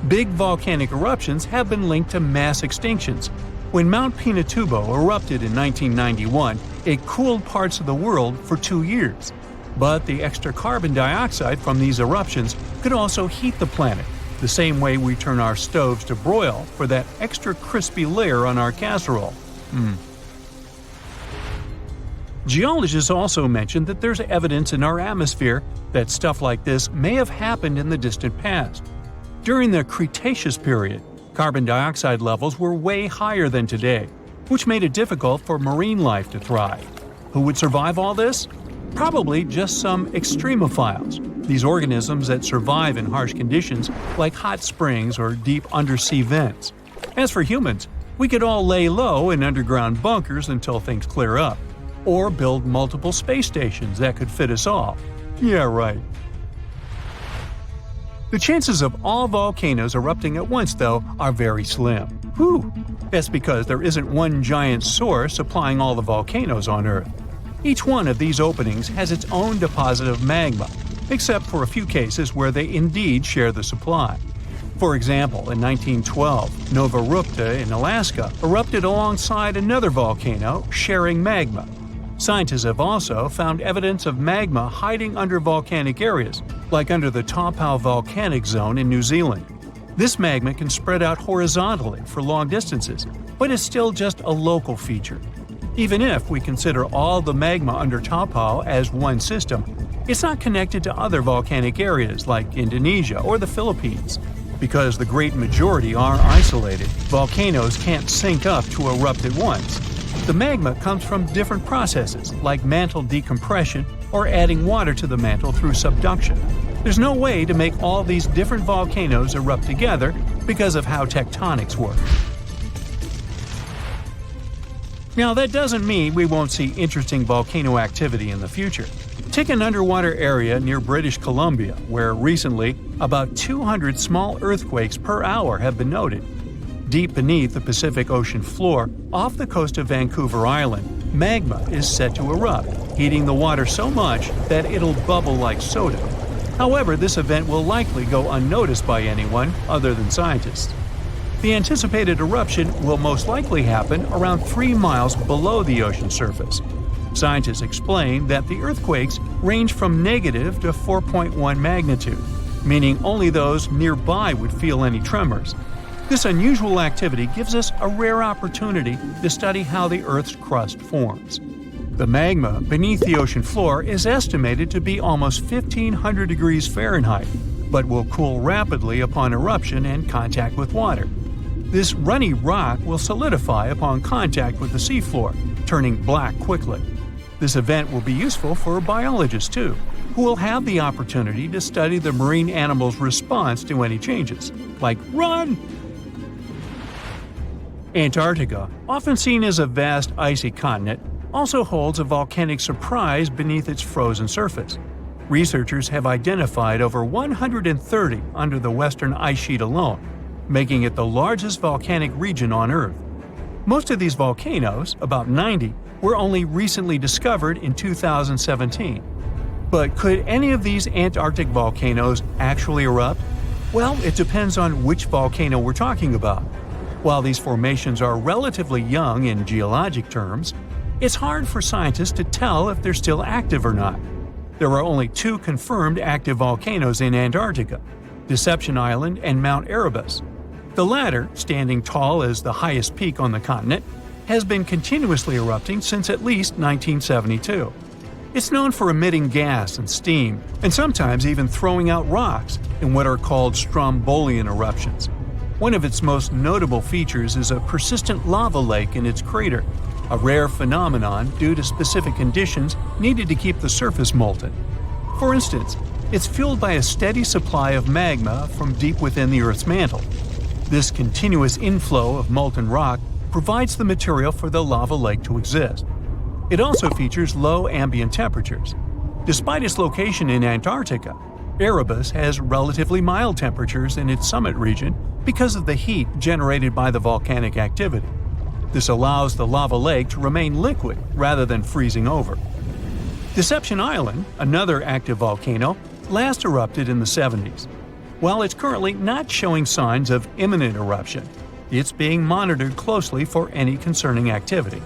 Big volcanic eruptions have been linked to mass extinctions. When Mount Pinatubo erupted in 1991, it cooled parts of the world for 2 years. But the extra carbon dioxide from these eruptions could also heat the planet, the same way we turn our stoves to broil for that extra crispy layer on our casserole. Geologists also mentioned that there's evidence in our atmosphere that stuff like this may have happened in the distant past. During the Cretaceous period, carbon dioxide levels were way higher than today, which made it difficult for marine life to thrive. Who would survive all this? Probably just some extremophiles, these organisms that survive in harsh conditions like hot springs or deep undersea vents. As for humans, we could all lay low in underground bunkers until things clear up, or build multiple space stations that could fit us all. Yeah, right. The chances of all volcanoes erupting at once, though, are very slim. Whew! That's because there isn't one giant source supplying all the volcanoes on Earth. Each one of these openings has its own deposit of magma, except for a few cases where they indeed share the supply. For example, in 1912, Nova Rupta in Alaska erupted alongside another volcano sharing magma. Scientists have also found evidence of magma hiding under volcanic areas, like under the Taupo volcanic zone in New Zealand. This magma can spread out horizontally for long distances, but is still just a local feature. Even if we consider all the magma under Taupo as one system, it's not connected to other volcanic areas like Indonesia or the Philippines. Because the great majority are isolated, volcanoes can't sync up to erupt at once. The magma comes from different processes like mantle decompression or adding water to the mantle through subduction. There's no way to make all these different volcanoes erupt together because of how tectonics work. Now, that doesn't mean we won't see interesting volcano activity in the future. Take an underwater area near British Columbia, where recently about 200 small earthquakes per hour have been noted. Deep beneath the Pacific Ocean floor, off the coast of Vancouver Island, magma is set to erupt, heating the water so much that it'll bubble like soda. However, this event will likely go unnoticed by anyone other than scientists. The anticipated eruption will most likely happen around 3 miles below the ocean surface. Scientists explain that the earthquakes range from negative to 4.1 magnitude, meaning only those nearby would feel any tremors. This unusual activity gives us a rare opportunity to study how the Earth's crust forms. The magma beneath the ocean floor is estimated to be almost 1,500 degrees Fahrenheit, but will cool rapidly upon eruption and contact with water. This runny rock will solidify upon contact with the seafloor, turning black quickly. This event will be useful for biologists too, who will have the opportunity to study the marine animal's response to any changes, like run! Antarctica, often seen as a vast icy continent, also holds a volcanic surprise beneath its frozen surface. Researchers have identified over 130 under the western ice sheet alone, making it the largest volcanic region on Earth. Most of these volcanoes, about 90, were only recently discovered in 2017. But could any of these Antarctic volcanoes actually erupt? Well, it depends on which volcano we're talking about. While these formations are relatively young in geologic terms, it's hard for scientists to tell if they're still active or not. There are only two confirmed active volcanoes in Antarctica, Deception Island and Mount Erebus. The latter, standing tall as the highest peak on the continent, has been continuously erupting since at least 1972. It's known for emitting gas and steam, and sometimes even throwing out rocks in what are called strombolian eruptions. One of its most notable features is a persistent lava lake in its crater, a rare phenomenon due to specific conditions needed to keep the surface molten. For instance, it's fueled by a steady supply of magma from deep within the Earth's mantle. This continuous inflow of molten rock provides the material for the lava lake to exist. It also features low ambient temperatures. Despite its location in Antarctica, Erebus has relatively mild temperatures in its summit region because of the heat generated by the volcanic activity. This allows the lava lake to remain liquid rather than freezing over. Deception Island, another active volcano, last erupted in the 70s. While it's currently not showing signs of imminent eruption, it's being monitored closely for any concerning activity.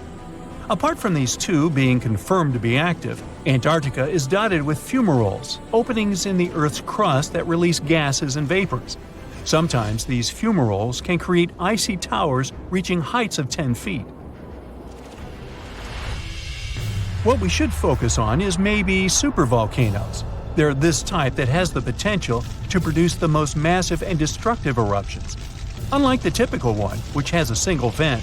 Apart from these two being confirmed to be active, Antarctica is dotted with fumaroles, openings in the Earth's crust that release gases and vapors. Sometimes these fumaroles can create icy towers reaching heights of 10 feet. What we should focus on is maybe supervolcanoes. They're this type that has the potential to produce the most massive and destructive eruptions. Unlike the typical one, which has a single vent,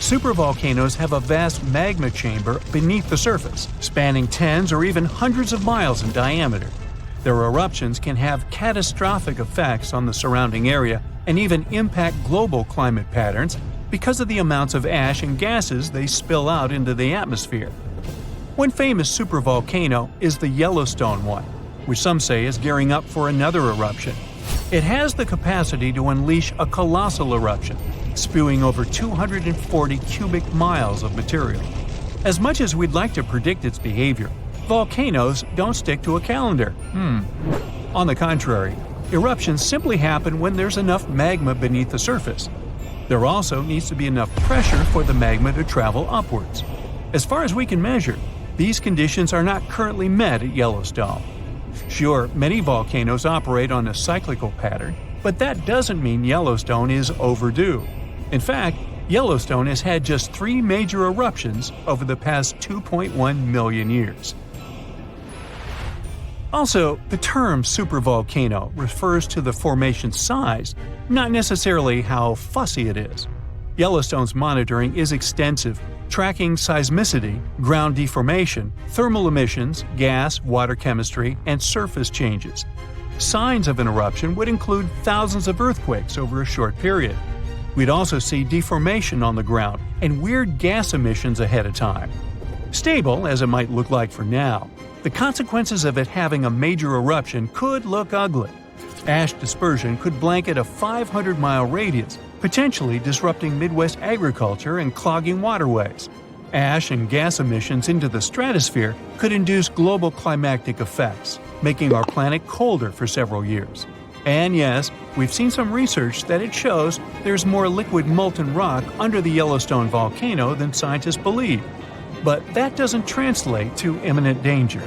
supervolcanoes have a vast magma chamber beneath the surface, spanning tens or even hundreds of miles in diameter. Their eruptions can have catastrophic effects on the surrounding area and even impact global climate patterns because of the amounts of ash and gases they spill out into the atmosphere. One famous supervolcano is the Yellowstone one, which some say is gearing up for another eruption. It has the capacity to unleash a colossal eruption, spewing over 240 cubic miles of material. As much as we'd like to predict its behavior, volcanoes don't stick to a calendar. On the contrary, eruptions simply happen when there's enough magma beneath the surface. There also needs to be enough pressure for the magma to travel upwards. As far as we can measure, these conditions are not currently met at Yellowstone. Sure, many volcanoes operate on a cyclical pattern, but that doesn't mean Yellowstone is overdue. In fact, Yellowstone has had just 3 major eruptions over the past 2.1 million years. Also, the term supervolcano refers to the formation's size, not necessarily how fussy it is. Yellowstone's monitoring is extensive, tracking seismicity, ground deformation, thermal emissions, gas, water chemistry, and surface changes. Signs of an eruption would include thousands of earthquakes over a short period. We'd also see deformation on the ground and weird gas emissions ahead of time. Stable, as it might look like for now, the consequences of it having a major eruption could look ugly. Ash dispersion could blanket a 500-mile radius, potentially disrupting Midwest agriculture and clogging waterways. Ash and gas emissions into the stratosphere could induce global climatic effects, making our planet colder for several years. And yes, we've seen some research that it shows there's more liquid molten rock under the Yellowstone volcano than scientists believe. But that doesn't translate to imminent danger.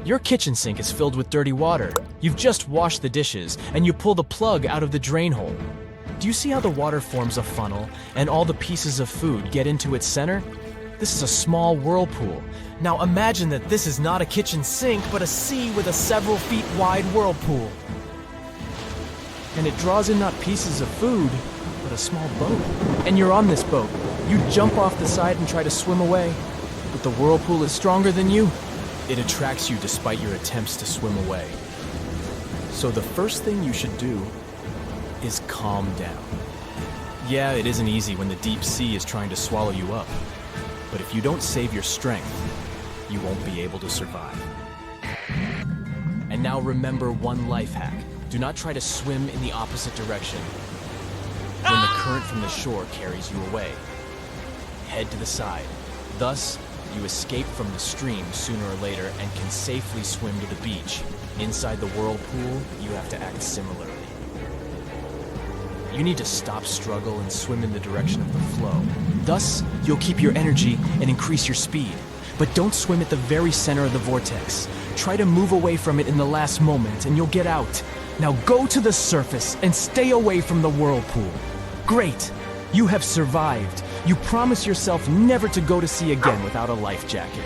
Your kitchen sink is filled with dirty water. You've just washed the dishes, and you pull the plug out of the drain hole. Do you see how the water forms a funnel, and all the pieces of food get into its center? This is a small whirlpool. Now imagine that this is not a kitchen sink, but a sea with a several feet wide whirlpool. And it draws in not pieces of food, but a small boat. And you're on this boat. You jump off the side and try to swim away, but the whirlpool is stronger than you. It attracts you despite your attempts to swim away. So the first thing you should do is calm down. Yeah, it isn't easy when the deep sea is trying to swallow you up, but if you don't save your strength, you won't be able to survive. And now remember one life hack. Do not try to swim in the opposite direction when the current from the shore carries you away. Head to the side. Thus, you escape from the stream sooner or later and can safely swim to the beach. Inside the whirlpool, you have to act similarly. You need to stop struggle and swim in the direction of the flow. Thus, you'll keep your energy and increase your speed. But don't swim at the very center of the vortex. Try to move away from it in the last moment and you'll get out. Now go to the surface and stay away from the whirlpool. Great! You have survived. You promise yourself never to go to sea again without a life jacket.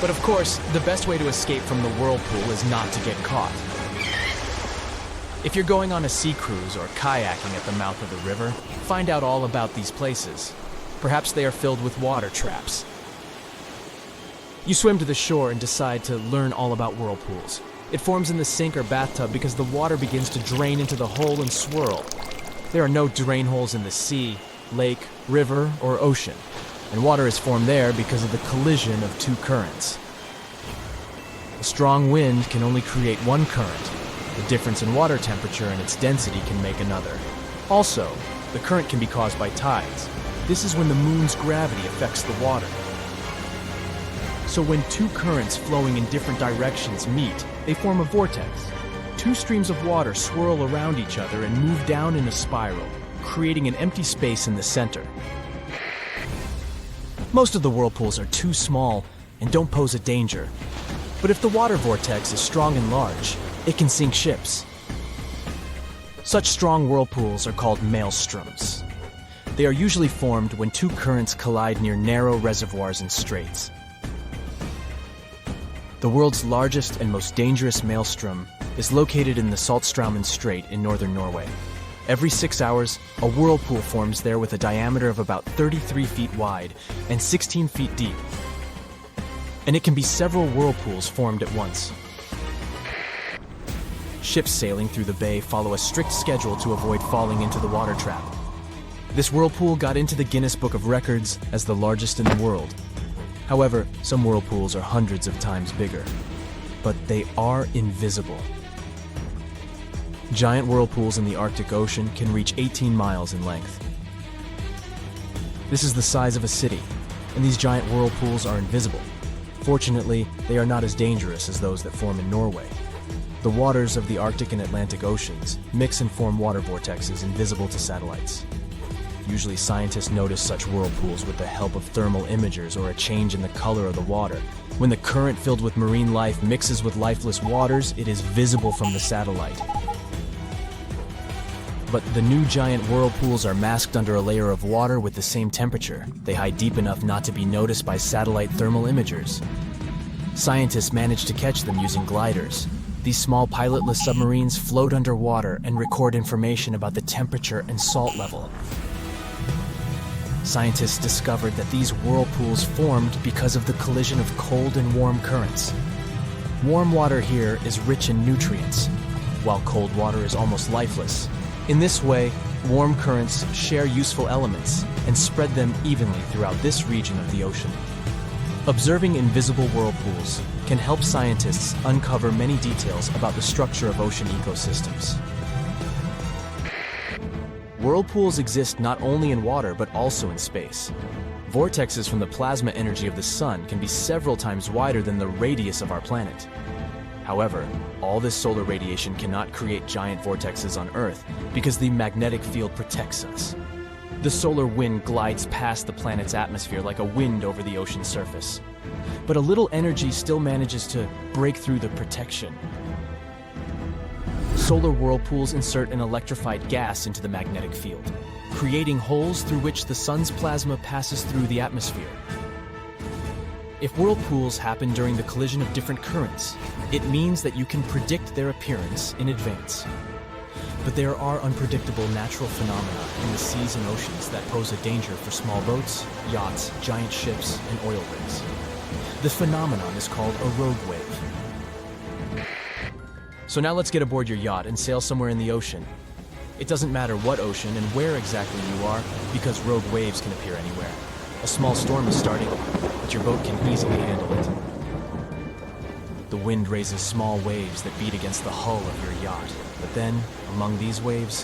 But of course, the best way to escape from the whirlpool is not to get caught. If you're going on a sea cruise or kayaking at the mouth of the river, find out all about these places. Perhaps they are filled with water traps. You swim to the shore and decide to learn all about whirlpools. It forms in the sink or bathtub because the water begins to drain into the hole and swirl. There are no drain holes in the sea, lake, river, or ocean, and water is formed there because of the collision of two currents. A strong wind can only create one current. The difference in water temperature and its density can make another. Also, the current can be caused by tides. This is when the moon's gravity affects the water. So when two currents flowing in different directions meet, they form a vortex. Two streams of water swirl around each other and move down in a spiral, creating an empty space in the center. Most of the whirlpools are too small and don't pose a danger. But if the water vortex is strong and large, it can sink ships. Such strong whirlpools are called maelstroms. They are usually formed when two currents collide near narrow reservoirs and straits. The world's largest and most dangerous maelstrom is located in the Saltstraumen Strait in northern Norway. Every 6 hours, a whirlpool forms there with a diameter of about 33 feet wide and 16 feet deep. And it can be several whirlpools formed at once. Ships sailing through the bay follow a strict schedule to avoid falling into the water trap. This whirlpool got into the Guinness Book of Records as the largest in the world. However, some whirlpools are hundreds of times bigger, but they are invisible. Giant whirlpools in the Arctic Ocean can reach 18 miles in length. This is the size of a city, and these giant whirlpools are invisible. Fortunately, they are not as dangerous as those that form in Norway. The waters of the Arctic and Atlantic Oceans mix and form water vortexes invisible to satellites. Usually scientists notice such whirlpools with the help of thermal imagers or a change in the color of the water. When the current filled with marine life mixes with lifeless waters, it is visible from the satellite. But the new giant whirlpools are masked under a layer of water with the same temperature. They hide deep enough not to be noticed by satellite thermal imagers. Scientists manage to catch them using gliders. These small pilotless submarines float underwater and record information about the temperature and salt level. Scientists discovered that these whirlpools formed because of the collision of cold and warm currents. Warm water here is rich in nutrients, while cold water is almost lifeless. In this way, warm currents share useful elements and spread them evenly throughout this region of the ocean. Observing invisible whirlpools can help scientists uncover many details about the structure of ocean ecosystems. Whirlpools exist not only in water but also in space. Vortexes from the plasma energy of the sun can be several times wider than the radius of our planet. However, all this solar radiation cannot create giant vortexes on Earth because the magnetic field protects us. The solar wind glides past the planet's atmosphere like a wind over the ocean's surface. But a little energy still manages to break through the protection. Solar whirlpools insert an electrified gas into the magnetic field, creating holes through which the sun's plasma passes through the atmosphere. If whirlpools happen during the collision of different currents, it means that you can predict their appearance in advance. But there are unpredictable natural phenomena in the seas and oceans that pose a danger for small boats, yachts, giant ships, and oil rigs. The phenomenon is called a rogue wave. So now let's get aboard your yacht and sail somewhere in the ocean. It doesn't matter what ocean and where exactly you are, because rogue waves can appear anywhere. A small storm is starting, but your boat can easily handle it. The wind raises small waves that beat against the hull of your yacht. But then, among these waves,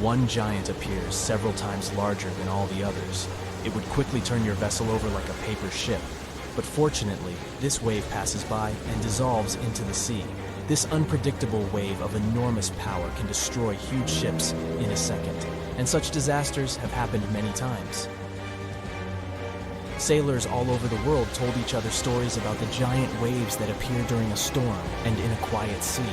one giant appears several times larger than all the others. It would quickly turn your vessel over like a paper ship. But fortunately, this wave passes by and dissolves into the sea. This unpredictable wave of enormous power can destroy huge ships in a second, and such disasters have happened many times. Sailors all over the world told each other stories about the giant waves that appear during a storm and in a quiet sea.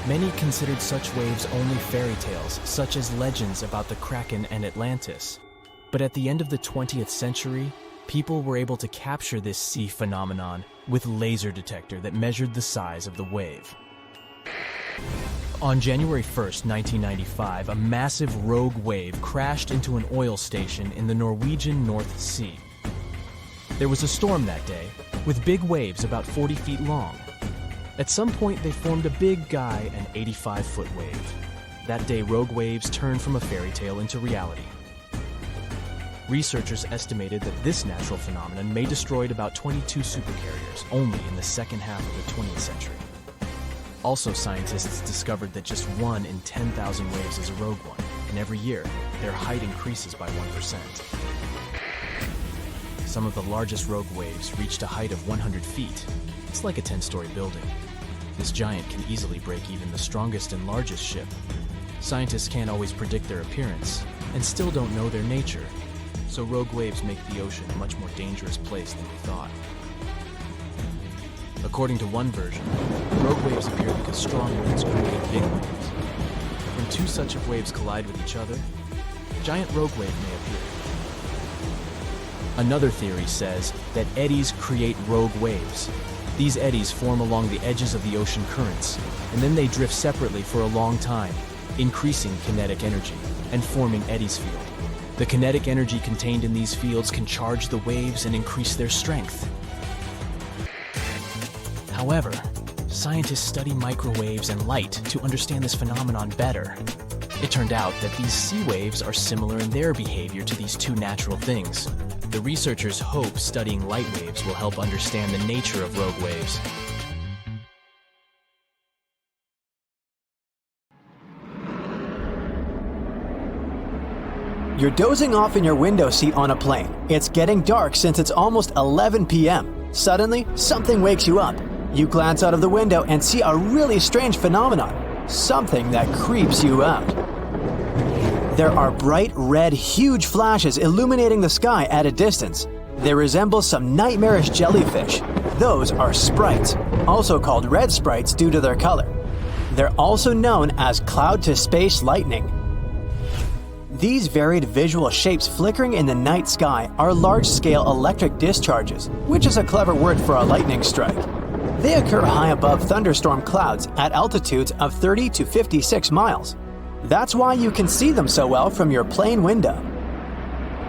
Many considered such waves only fairy tales, such as legends about the Kraken and Atlantis. But at the end of the 20th century, people were able to capture this sea phenomenon with a laser detector that measured the size of the wave. On January 1st, 1995, a massive rogue wave crashed into an oil station in the Norwegian North Sea. There was a storm that day, with big waves about 40 feet long. At some point, they formed a big guy, an 85-foot wave. That day, rogue waves turned from a fairy tale into reality. Researchers estimated that this natural phenomenon may destroyed about 22 supercarriers only in the second half of the 20th century. Also, scientists discovered that just 1 in 10,000 waves is a rogue one, and every year, their height increases by 1%. Some of the largest rogue waves reached a height of 100 feet. It's like a 10-story building. This giant can easily break even the strongest and largest ship. Scientists can't always predict their appearance, and still don't know their nature, so rogue waves make the ocean a much more dangerous place than we thought. According to one version, rogue waves appear because strong winds create big waves. When two such of waves collide with each other, a giant rogue wave may appear. Another theory says that eddies create rogue waves. These eddies form along the edges of the ocean currents, and then they drift separately for a long time, increasing kinetic energy and forming eddies field. The kinetic energy contained in these fields can charge the waves and increase their strength. However, scientists study microwaves and light to understand this phenomenon better. It turned out that these sea waves are similar in their behavior to these two natural things. The researchers hope studying light waves will help understand the nature of rogue waves. You're dozing off in your window seat on a plane. It's getting dark since it's almost 11 p.m. Suddenly, something wakes you up. You glance out of the window and see a really strange phenomenon, something that creeps you out. There are bright red, huge flashes illuminating the sky at a distance. They resemble some nightmarish jellyfish. Those are sprites, also called red sprites due to their color. They're also known as cloud-to-space lightning. These varied visual shapes flickering in the night sky are large-scale electric discharges, which is a clever word for a lightning strike. They occur high above thunderstorm clouds at altitudes of 30 to 56 miles. That's why you can see them so well from your plane window.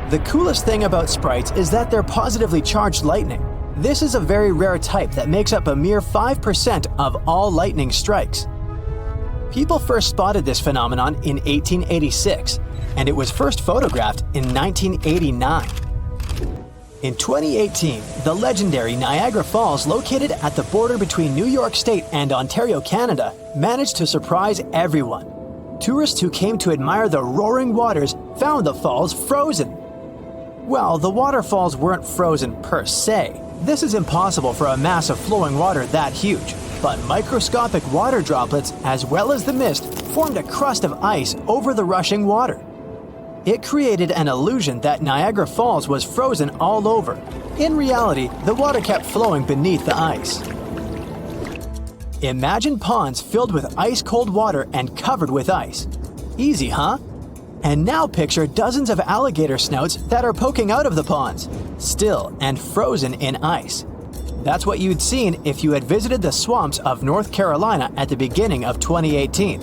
The coolest thing about sprites is that they're positively charged lightning. This is a very rare type that makes up a mere 5% of all lightning strikes. People first spotted this phenomenon in 1886, and it was first photographed in 1989. In 2018, the legendary Niagara Falls, located at the border between New York State and Ontario, Canada, managed to surprise everyone. Tourists who came to admire the roaring waters found the falls frozen. Well, the waterfalls weren't frozen per se. This is impossible for a mass of flowing water that huge. But microscopic water droplets, as well as the mist, formed a crust of ice over the rushing water. It created an illusion that Niagara Falls was frozen all over. In reality, the water kept flowing beneath the ice. Imagine ponds filled with ice-cold water and covered with ice. Easy, huh? And now picture dozens of alligator snouts that are poking out of the ponds, still and frozen in ice. That's what you'd seen if you had visited the swamps of North Carolina at the beginning of 2018.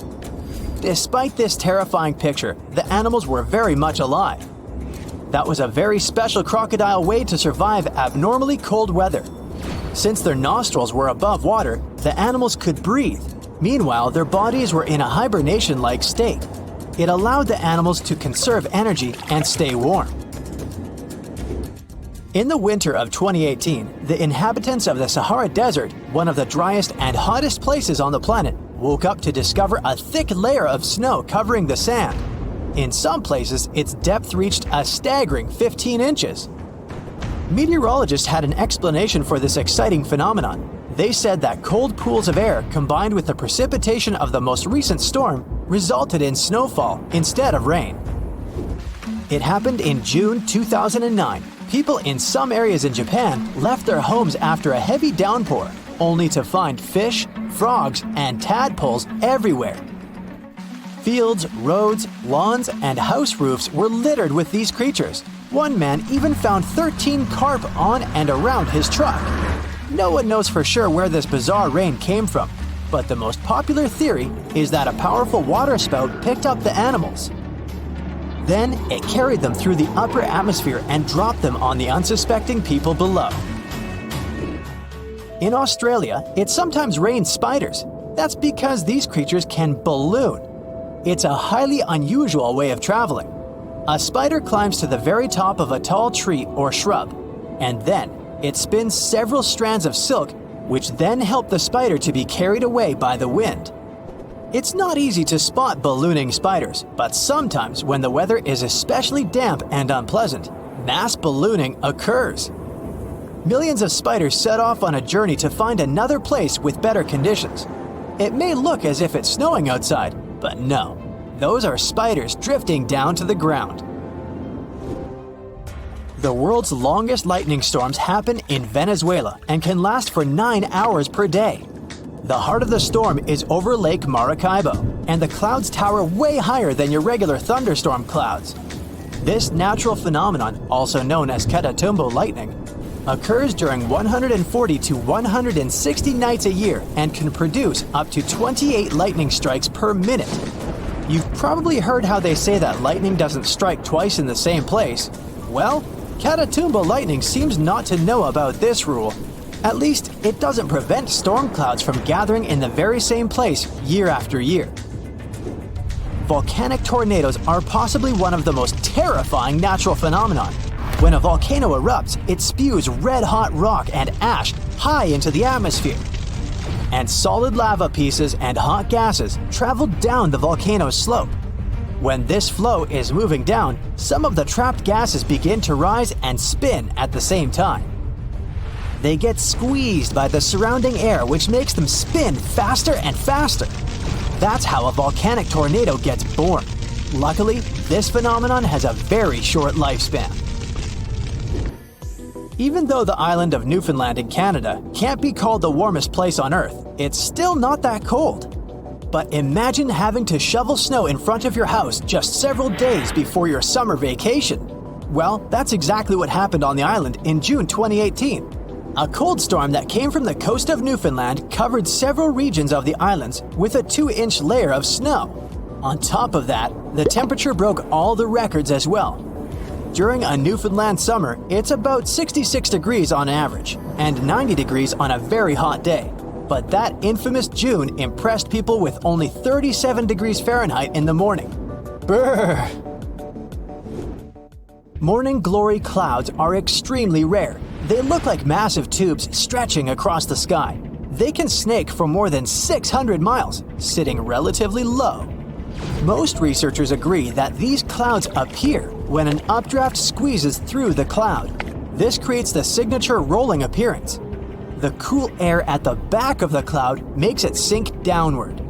Despite this terrifying picture, the animals were very much alive. That was a very special crocodile way to survive abnormally cold weather. Since their nostrils were above water, the animals could breathe. Meanwhile, their bodies were in a hibernation-like state. It allowed the animals to conserve energy and stay warm. In the winter of 2018, the inhabitants of the Sahara Desert, one of the driest and hottest places on the planet, woke up to discover a thick layer of snow covering the sand. In some places, its depth reached a staggering 15 inches. Meteorologists had an explanation for this exciting phenomenon. They said that cold pools of air combined with the precipitation of the most recent storm resulted in snowfall instead of rain. It happened in June 2009. People in some areas in Japan left their homes after a heavy downpour, only to find fish, frogs, and tadpoles everywhere. Fields, roads, lawns, and house roofs were littered with these creatures. One man even found 13 carp on and around his truck. No one knows for sure where this bizarre rain came from, but the most popular theory is that a powerful water spout picked up the animals. Then it carried them through the upper atmosphere and dropped them on the unsuspecting people below. In Australia, it sometimes rains spiders. That's because these creatures can balloon. It's a highly unusual way of traveling. A spider climbs to the very top of a tall tree or shrub, and then it spins several strands of silk, which then help the spider to be carried away by the wind. It's not easy to spot ballooning spiders, but sometimes when the weather is especially damp and unpleasant, mass ballooning occurs. Millions of spiders set off on a journey to find another place with better conditions. It may look as if it's snowing outside, but no. Those are spiders drifting down to the ground. The world's longest lightning storms happen in Venezuela and can last for 9 hours per day. The heart of the storm is over Lake Maracaibo, and the clouds tower way higher than your regular thunderstorm clouds. This natural phenomenon, also known as Catatumbo lightning, occurs during 140 to 160 nights a year and can produce up to 28 lightning strikes per minute. You've probably heard how they say that lightning doesn't strike twice in the same place. Well, Catatumbo lightning seems not to know about this rule. At least, it doesn't prevent storm clouds from gathering in the very same place year after year. Volcanic tornadoes are possibly one of the most terrifying natural phenomena. When a volcano erupts, it spews red-hot rock and ash high into the atmosphere. And solid lava pieces and hot gases travel down the volcano's slope. When this flow is moving down, some of the trapped gases begin to rise and spin at the same time. They get squeezed by the surrounding air, which makes them spin faster and faster. That's how a volcanic tornado gets born. Luckily, this phenomenon has a very short lifespan. Even though the island of Newfoundland in Canada can't be called the warmest place on Earth, it's still not that cold. But imagine having to shovel snow in front of your house just several days before your summer vacation. Well, that's exactly what happened on the island in June 2018. A cold storm that came from the coast of Newfoundland covered several regions of the islands with a 2-inch layer of snow. On top of that, the temperature broke all the records as well. During a Newfoundland summer, it's about 66 degrees on average, and 90 degrees on a very hot day. But that infamous June impressed people with only 37 degrees Fahrenheit in the morning. Brrr! Morning glory clouds are extremely rare. They look like massive tubes stretching across the sky. They can snake for more than 600 miles, sitting relatively low. Most researchers agree that these clouds appear when an updraft squeezes through the cloud. This creates the signature rolling appearance. The cool air at the back of the cloud makes it sink downward.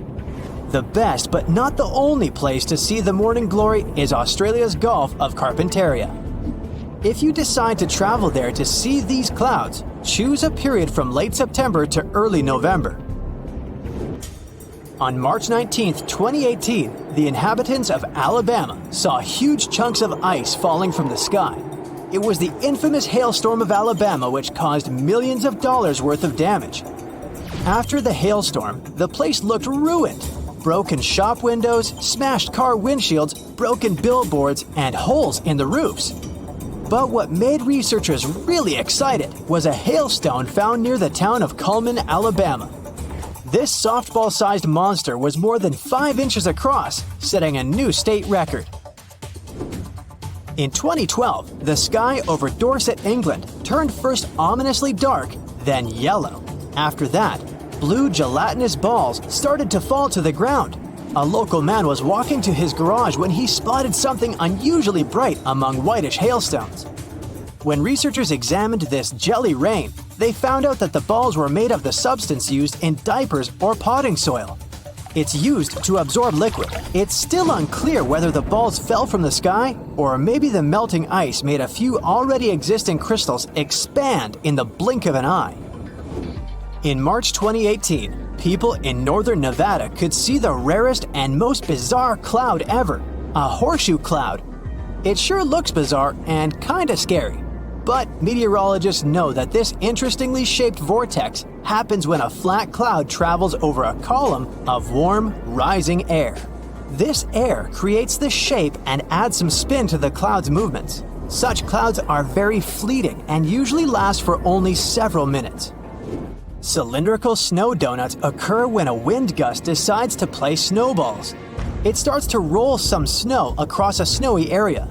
The best but not the only place to see the morning glory is Australia's Gulf of Carpentaria. If you decide to travel there to see these clouds, choose a period from late September to early November. On March 19, 2018, the inhabitants of Alabama saw huge chunks of ice falling from the sky. It was the infamous hailstorm of Alabama which caused millions of dollars worth of damage. After the hailstorm, the place looked ruined. Broken shop windows, smashed car windshields, broken billboards, and holes in the roofs. But what made researchers really excited was a hailstone found near the town of Cullman, Alabama. This softball-sized monster was more than 5 inches across, setting a new state record. In 2012, the sky over Dorset, England, turned first ominously dark, then yellow. After that, blue gelatinous balls started to fall to the ground. A local man was walking to his garage when he spotted something unusually bright among whitish hailstones. When researchers examined this jelly rain, they found out that the balls were made of the substance used in diapers or potting soil. It's used to absorb liquid. It's still unclear whether the balls fell from the sky or maybe the melting ice made a few already existing crystals expand in the blink of an eye. In March 2018, people in northern Nevada could see the rarest and most bizarre cloud ever, a horseshoe cloud. It sure looks bizarre and kinda scary. But meteorologists know that this interestingly shaped vortex happens when a flat cloud travels over a column of warm, rising air. This air creates the shape and adds some spin to the cloud's movements. Such clouds are very fleeting and usually last for only several minutes. Cylindrical snow donuts occur when a wind gust decides to play snowballs. It starts to roll some snow across a snowy area.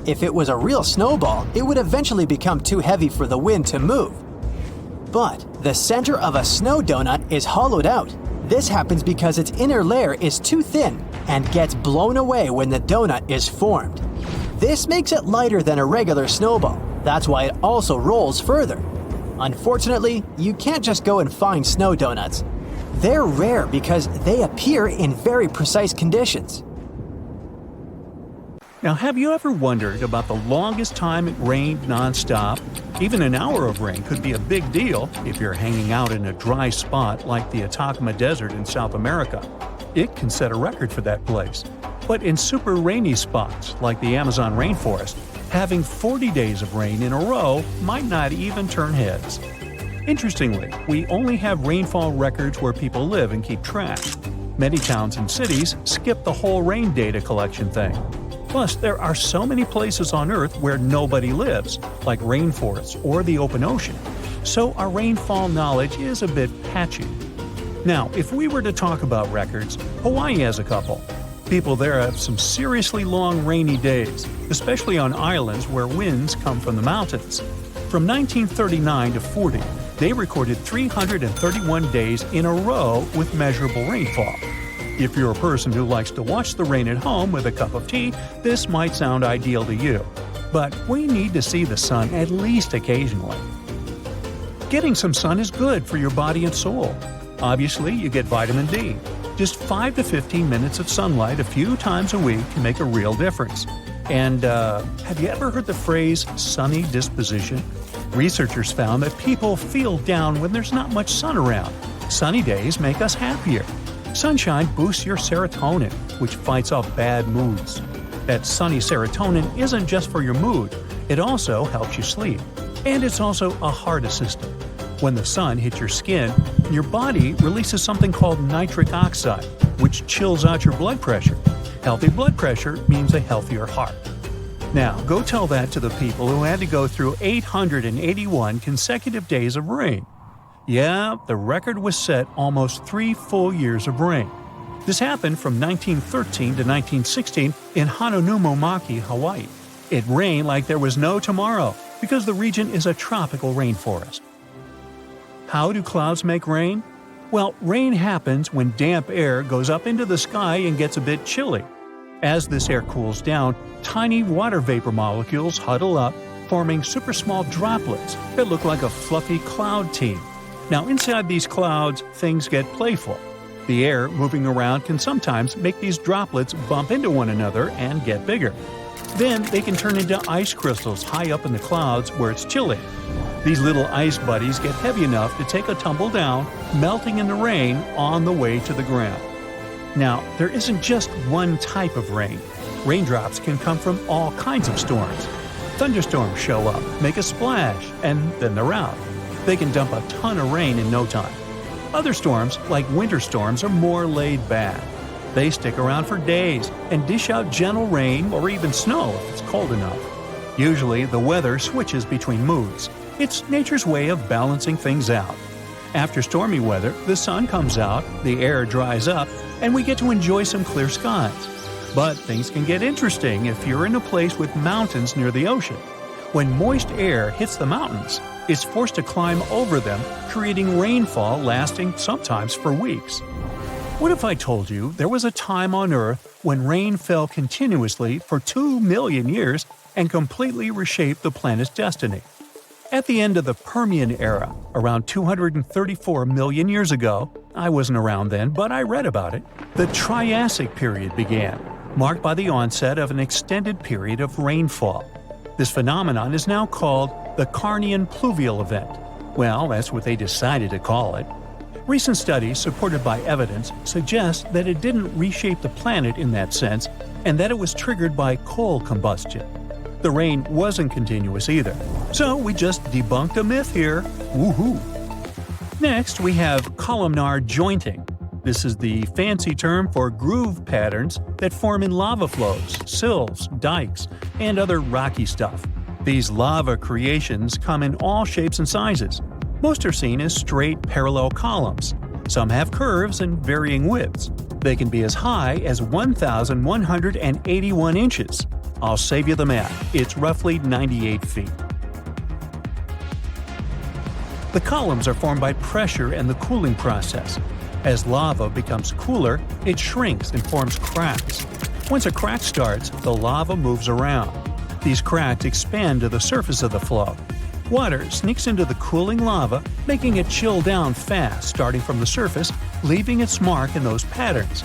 If it was a real snowball, it would eventually become too heavy for the wind to move. But the center of a snow donut is hollowed out. This happens because its inner layer is too thin and gets blown away when the donut is formed. This makes it lighter than a regular snowball. That's why it also rolls further. Unfortunately, you can't just go and find snow donuts. They're rare because they appear in very precise conditions. Now, have you ever wondered about the longest time it rained nonstop? Even an hour of rain could be a big deal if you're hanging out in a dry spot like the Atacama Desert in South America. It can set a record for that place. But in super rainy spots like the Amazon rainforest, having 40 days of rain in a row might not even turn heads. Interestingly, we only have rainfall records where people live and keep track. Many towns and cities skip the whole rain data collection thing. Plus, there are so many places on Earth where nobody lives, like rainforests or the open ocean. So our rainfall knowledge is a bit patchy. Now, if we were to talk about records, Hawaii has a couple. People there have some seriously long rainy days, especially on islands where winds come from the mountains. From 1939 to 40, they recorded 331 days in a row with measurable rainfall. If you're a person who likes to watch the rain at home with a cup of tea, this might sound ideal to you. But we need to see the sun at least occasionally. Getting some sun is good for your body and soul. Obviously, you get vitamin D. Just 5 to 15 minutes of sunlight a few times a week can make a real difference. And have you ever heard the phrase sunny disposition? Researchers found that people feel down when there's not much sun around. Sunny days make us happier. Sunshine boosts your serotonin, which fights off bad moods. That sunny serotonin isn't just for your mood, it also helps you sleep. And it's also a heart assistant. When the sun hits your skin, your body releases something called nitric oxide, which chills out your blood pressure. Healthy blood pressure means a healthier heart. Now, go tell that to the people who had to go through 881 consecutive days of rain. Yeah, the record was set almost 3 full years of rain. This happened from 1913 to 1916 in Hononumomaki, Hawaii. It rained like there was no tomorrow because the region is a tropical rainforest. How do clouds make rain? Well, rain happens when damp air goes up into the sky and gets a bit chilly. As this air cools down, tiny water vapor molecules huddle up, forming super small droplets that look like a fluffy cloud team. Now, inside these clouds, things get playful. The air moving around can sometimes make these droplets bump into one another and get bigger. Then they can turn into ice crystals high up in the clouds where it's chilly. These little ice buddies get heavy enough to take a tumble down, melting in the rain on the way to the ground. Now, there isn't just one type of rain. Raindrops can come from all kinds of storms. Thunderstorms show up, make a splash, and then they're out. They can dump a ton of rain in no time. Other storms, like winter storms, are more laid back. They stick around for days and dish out gentle rain or even snow if it's cold enough. Usually, the weather switches between moods. It's nature's way of balancing things out. After stormy weather, the sun comes out, the air dries up, and we get to enjoy some clear skies. But things can get interesting if you're in a place with mountains near the ocean. When moist air hits the mountains, it's forced to climb over them, creating rainfall lasting sometimes for weeks. What if I told you there was a time on Earth when rain fell continuously for 2 million years and completely reshaped the planet's destiny? At the end of the Permian era, around 234 million years ago, I wasn't around then, but I read about it, the Triassic period began, marked by the onset of an extended period of rainfall. This phenomenon is now called the Carnian pluvial event. Well, that's what they decided to call it. Recent studies, supported by evidence, suggest that it didn't reshape the planet in that sense, and that it was triggered by coal combustion. The rain wasn't continuous either. So we just debunked a myth here. Woohoo! Next, we have columnar jointing. This is the fancy term for groove patterns that form in lava flows, sills, dikes, and other rocky stuff. These lava creations come in all shapes and sizes. Most are seen as straight, parallel columns. Some have curves and varying widths. They can be as high as 1,181 inches. I'll save you the math. It's roughly 98 feet. The columns are formed by pressure and the cooling process. As lava becomes cooler, it shrinks and forms cracks. Once a crack starts, the lava moves around. These cracks expand to the surface of the flow. Water sneaks into the cooling lava, making it chill down fast starting from the surface, leaving its mark in those patterns.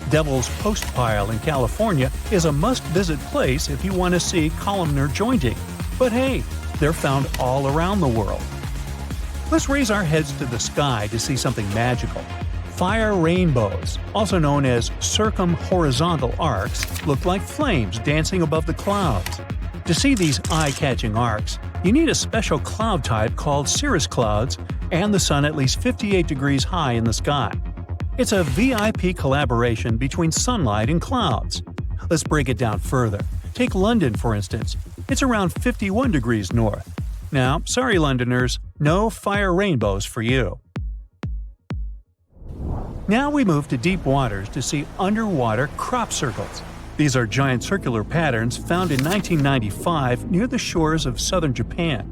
Devil's Postpile in California is a must-visit place if you want to see columnar jointing. But hey, they're found all around the world. Let's raise our heads to the sky to see something magical. Fire rainbows, also known as circumhorizontal arcs, look like flames dancing above the clouds. To see these eye-catching arcs, you need a special cloud type called cirrus clouds and the sun at least 58 degrees high in the sky. It's a VIP collaboration between sunlight and clouds. Let's break it down further. Take London, for instance. It's around 51 degrees north. Now, sorry Londoners, no fire rainbows for you. Now we move to deep waters to see underwater crop circles. These are giant circular patterns found in 1995 near the shores of southern Japan.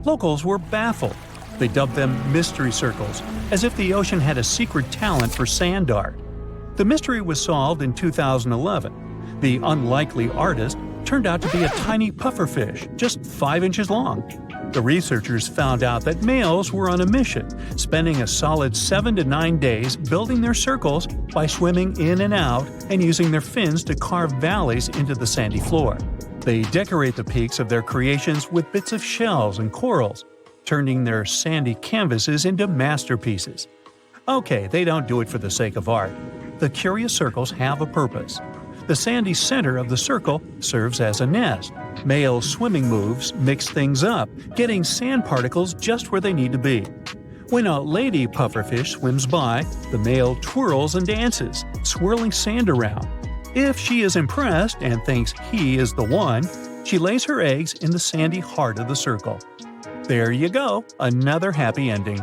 Locals were baffled. They dubbed them mystery circles, as if the ocean had a secret talent for sand art. The mystery was solved in 2011. The unlikely artist turned out to be a tiny pufferfish, just 5 inches long. The researchers found out that males were on a mission, spending a solid 7 to 9 days building their circles by swimming in and out and using their fins to carve valleys into the sandy floor. They decorate the peaks of their creations with bits of shells and corals, turning their sandy canvases into masterpieces. Okay, they don't do it for the sake of art. The curious circles have a purpose. The sandy center of the circle serves as a nest. Male swimming moves mix things up, getting sand particles just where they need to be. When a lady pufferfish swims by, the male twirls and dances, swirling sand around. If she is impressed and thinks he is the one, she lays her eggs in the sandy heart of the circle. There you go, another happy ending.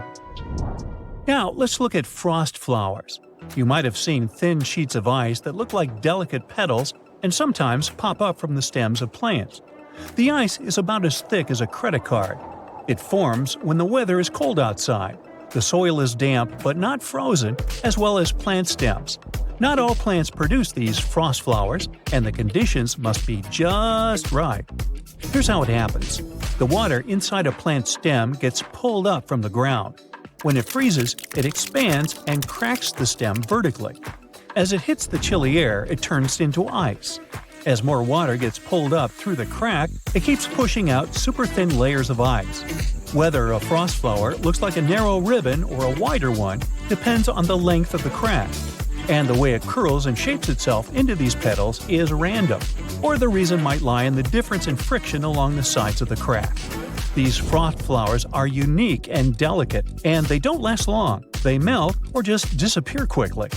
Now let's look at frost flowers. You might have seen thin sheets of ice that look like delicate petals and sometimes pop up from the stems of plants. The ice is about as thick as a credit card. It forms when the weather is cold outside. The soil is damp but not frozen, as well as plant stems. Not all plants produce these frost flowers, and the conditions must be just right. Here's how it happens. The water inside a plant stem gets pulled up from the ground. When it freezes, it expands and cracks the stem vertically. As it hits the chilly air, it turns into ice. As more water gets pulled up through the crack, it keeps pushing out super thin layers of ice. Whether a frost flower looks like a narrow ribbon or a wider one depends on the length of the crack. and the way it curls and shapes itself into these petals is random, or the reason might lie in the difference in friction along the sides of the crack. These frost flowers are unique and delicate, and they don't last long. They melt or just disappear quickly.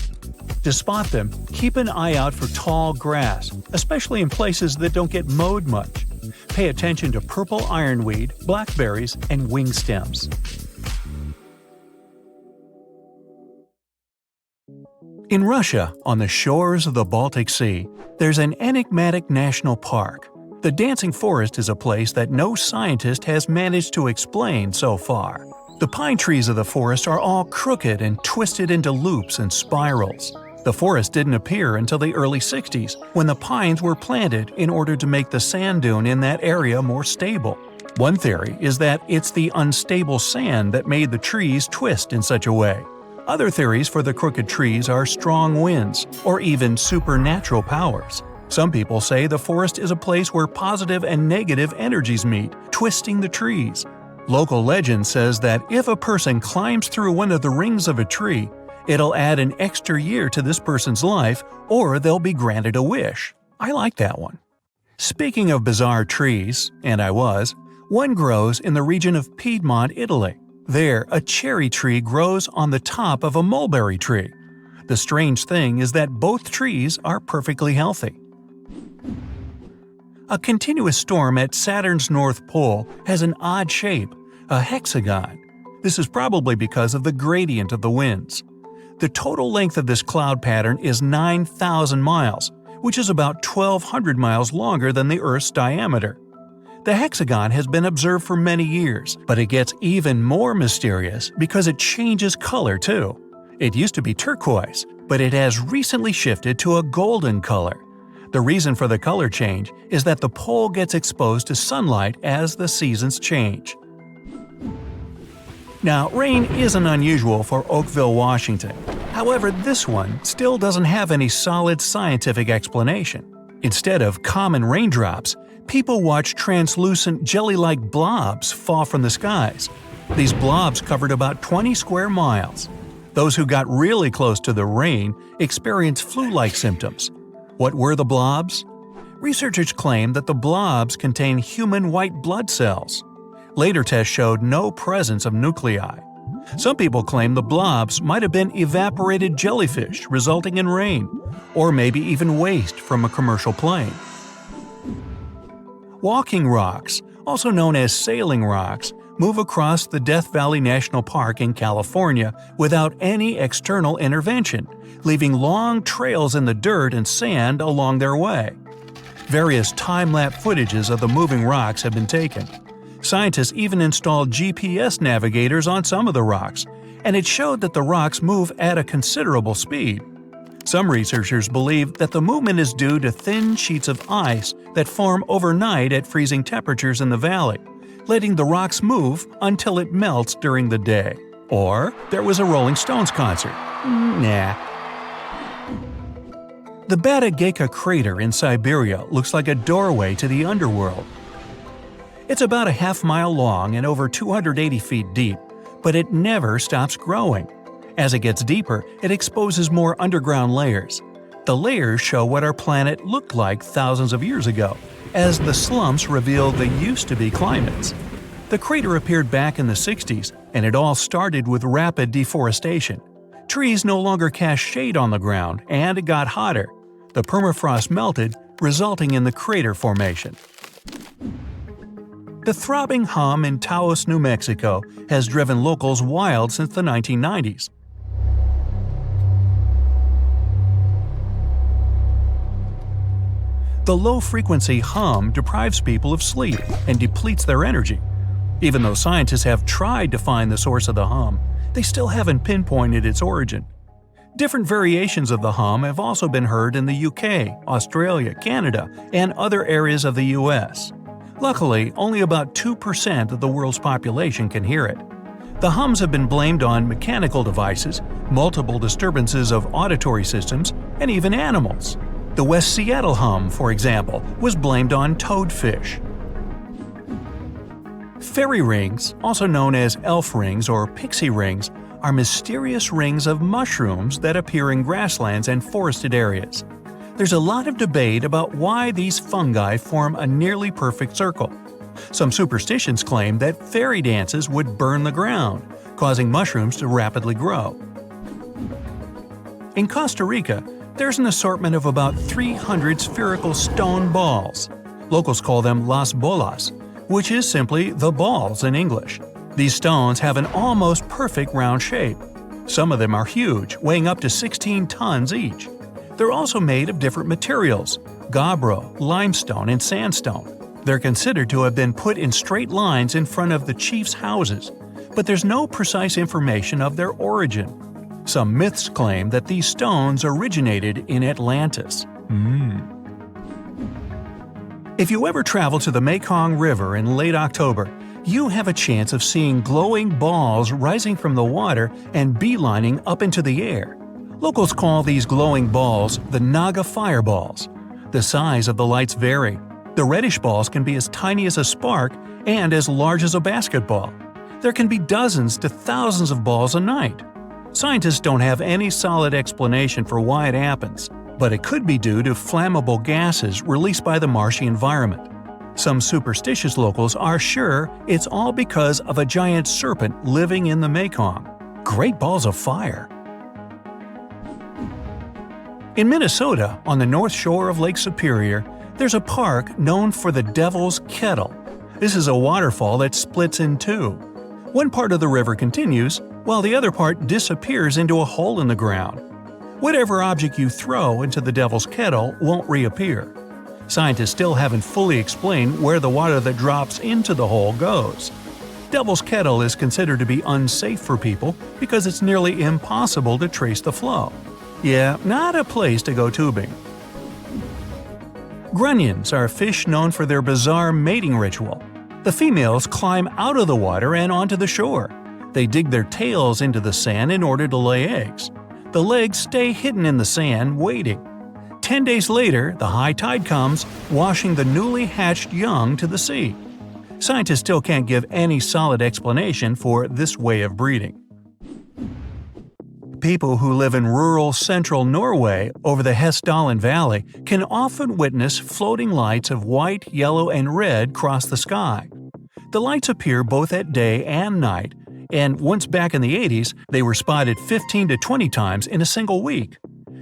To spot them, keep an eye out for tall grass, especially in places that don't get mowed much. Pay attention to purple ironweed, blackberries, and wing stems. In Russia, on the shores of the Baltic Sea, there's an enigmatic national park. The Dancing Forest is a place that no scientist has managed to explain so far. The pine trees of the forest are all crooked and twisted into loops and spirals. The forest didn't appear until the early 60s, when the pines were planted in order to make the sand dune in that area more stable. One theory is that it's the unstable sand that made the trees twist in such a way. Other theories for the crooked trees are strong winds, or even supernatural powers. Some people say the forest is a place where positive and negative energies meet, twisting the trees. Local legend says that if a person climbs through one of the rings of a tree, it'll add an extra year to this person's life, or they'll be granted a wish. I like that one. Speaking of bizarre trees, and I was, one grows in the region of Piedmont, Italy. There, a cherry tree grows on the top of a mulberry tree. The strange thing is that both trees are perfectly healthy. A continuous storm at Saturn's North Pole has an odd shape, a hexagon. This is probably because of the gradient of the winds. The total length of this cloud pattern is 9,000 miles, which is about 1,200 miles longer than the Earth's diameter. The hexagon has been observed for many years, but it gets even more mysterious because it changes color too. It used to be turquoise, but it has recently shifted to a golden color. The reason for the color change is that the pole gets exposed to sunlight as the seasons change. Now, rain isn't unusual for Oakville, Washington. However, this one still doesn't have any solid scientific explanation. Instead of common raindrops, people watch translucent jelly-like blobs fall from the skies. These blobs covered about 20 square miles. Those who got really close to the rain experienced flu-like symptoms. What were the blobs? Researchers claim that the blobs contain human white blood cells. Later tests showed no presence of nuclei. Some people claim the blobs might have been evaporated jellyfish resulting in rain, or maybe even waste from a commercial plane. Walking rocks, also known as sailing rocks, move across the Death Valley National Park in California without any external intervention, leaving long trails in the dirt and sand along their way. Various time-lapse footages of the moving rocks have been taken. Scientists even installed GPS navigators on some of the rocks, and it showed that the rocks move at a considerable speed. Some researchers believe that the movement is due to thin sheets of ice that form overnight at freezing temperatures in the valley, letting the rocks move until it melts during the day. Or there was a Rolling Stones concert. Nah. The Batagayka crater in Siberia looks like a doorway to the underworld. It's about a half-mile long and over 280 feet deep, but it never stops growing. As it gets deeper, it exposes more underground layers. The layers show what our planet looked like thousands of years ago, as the slumps reveal the used-to-be climates. The crater appeared back in the 60s, and it all started with rapid deforestation. Trees no longer cast shade on the ground, and it got hotter. The permafrost melted, resulting in the crater formation. The throbbing hum in Taos, New Mexico has driven locals wild since the 1990s. The low-frequency hum deprives people of sleep and depletes their energy. Even though scientists have tried to find the source of the hum, they still haven't pinpointed its origin. Different variations of the hum have also been heard in the UK, Australia, Canada, and other areas of the US. Luckily, only about 2% of the world's population can hear it. The hums have been blamed on mechanical devices, multiple disturbances of auditory systems, and even animals. The West Seattle hum, for example, was blamed on toadfish. Fairy rings, also known as elf rings or pixie rings, are mysterious rings of mushrooms that appear in grasslands and forested areas. There's a lot of debate about why these fungi form a nearly perfect circle. Some superstitions claim that fairy dances would burn the ground, causing mushrooms to rapidly grow. In Costa Rica, there's an assortment of about 300 spherical stone balls. Locals call them las bolas, which is simply the balls in English. These stones have an almost perfect round shape. Some of them are huge, weighing up to 16 tons each. They're also made of different materials: gabbro, limestone, and sandstone. They're considered to have been put in straight lines in front of the chief's houses, but there's no precise information of their origin. Some myths claim that these stones originated in Atlantis. If you ever travel to the Mekong River in late October, you have a chance of seeing glowing balls rising from the water and beelining up into the air. Locals call these glowing balls the Naga fireballs. The size of the lights vary. The reddish balls can be as tiny as a spark and as large as a basketball. There can be dozens to thousands of balls a night. Scientists don't have any solid explanation for why it happens, but it could be due to flammable gases released by the marshy environment. Some superstitious locals are sure it's all because of a giant serpent living in the Mekong. Great balls of fire! In Minnesota, on the north shore of Lake Superior, there's a park known for the Devil's Kettle. This is a waterfall that splits in two. One part of the river continues, while the other part disappears into a hole in the ground. Whatever object you throw into the Devil's Kettle won't reappear. Scientists still haven't fully explained where the water that drops into the hole goes. Devil's Kettle is considered to be unsafe for people because it's nearly impossible to trace the flow. Yeah, not a place to go tubing. Grunions are fish known for their bizarre mating ritual. The females climb out of the water and onto the shore. They dig their tails into the sand in order to lay eggs. The legs stay hidden in the sand, waiting. 10 days later, the high tide comes, washing the newly hatched young to the sea. Scientists still can't give any solid explanation for this way of breeding. People who live in rural central Norway over the Hessdalen Valley can often witness floating lights of white, yellow, and red cross the sky. The lights appear both at day and night, and once back in the 80s, they were spotted 15 to 20 times in a single week.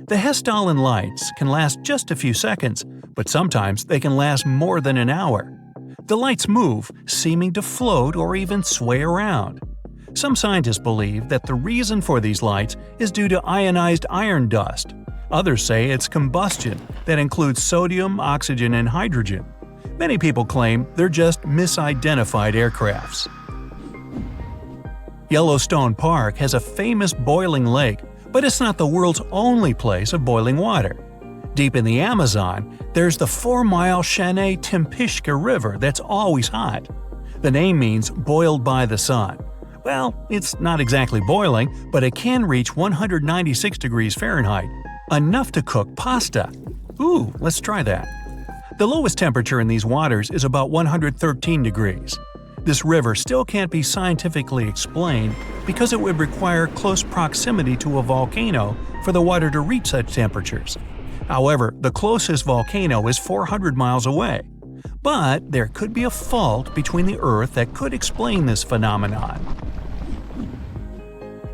The Hessdalen lights can last just a few seconds, but sometimes they can last more than an hour. The lights move, seeming to float or even sway around. Some scientists believe that the reason for these lights is due to ionized iron dust. Others say it's combustion that includes sodium, oxygen, and hydrogen. Many people claim they're just misidentified aircrafts. Yellowstone Park has a famous boiling lake, but it's not the world's only place of boiling water. Deep in the Amazon, there's the 4-mile Shanay-Timpishka River that's always hot. The name means boiled by the sun. Well, it's not exactly boiling, but it can reach 196 degrees Fahrenheit, enough to cook pasta. Ooh, let's try that. The lowest temperature in these waters is about 113 degrees. This river still can't be scientifically explained because it would require close proximity to a volcano for the water to reach such temperatures. However, the closest volcano is 400 miles away. But there could be a fault between the Earth that could explain this phenomenon.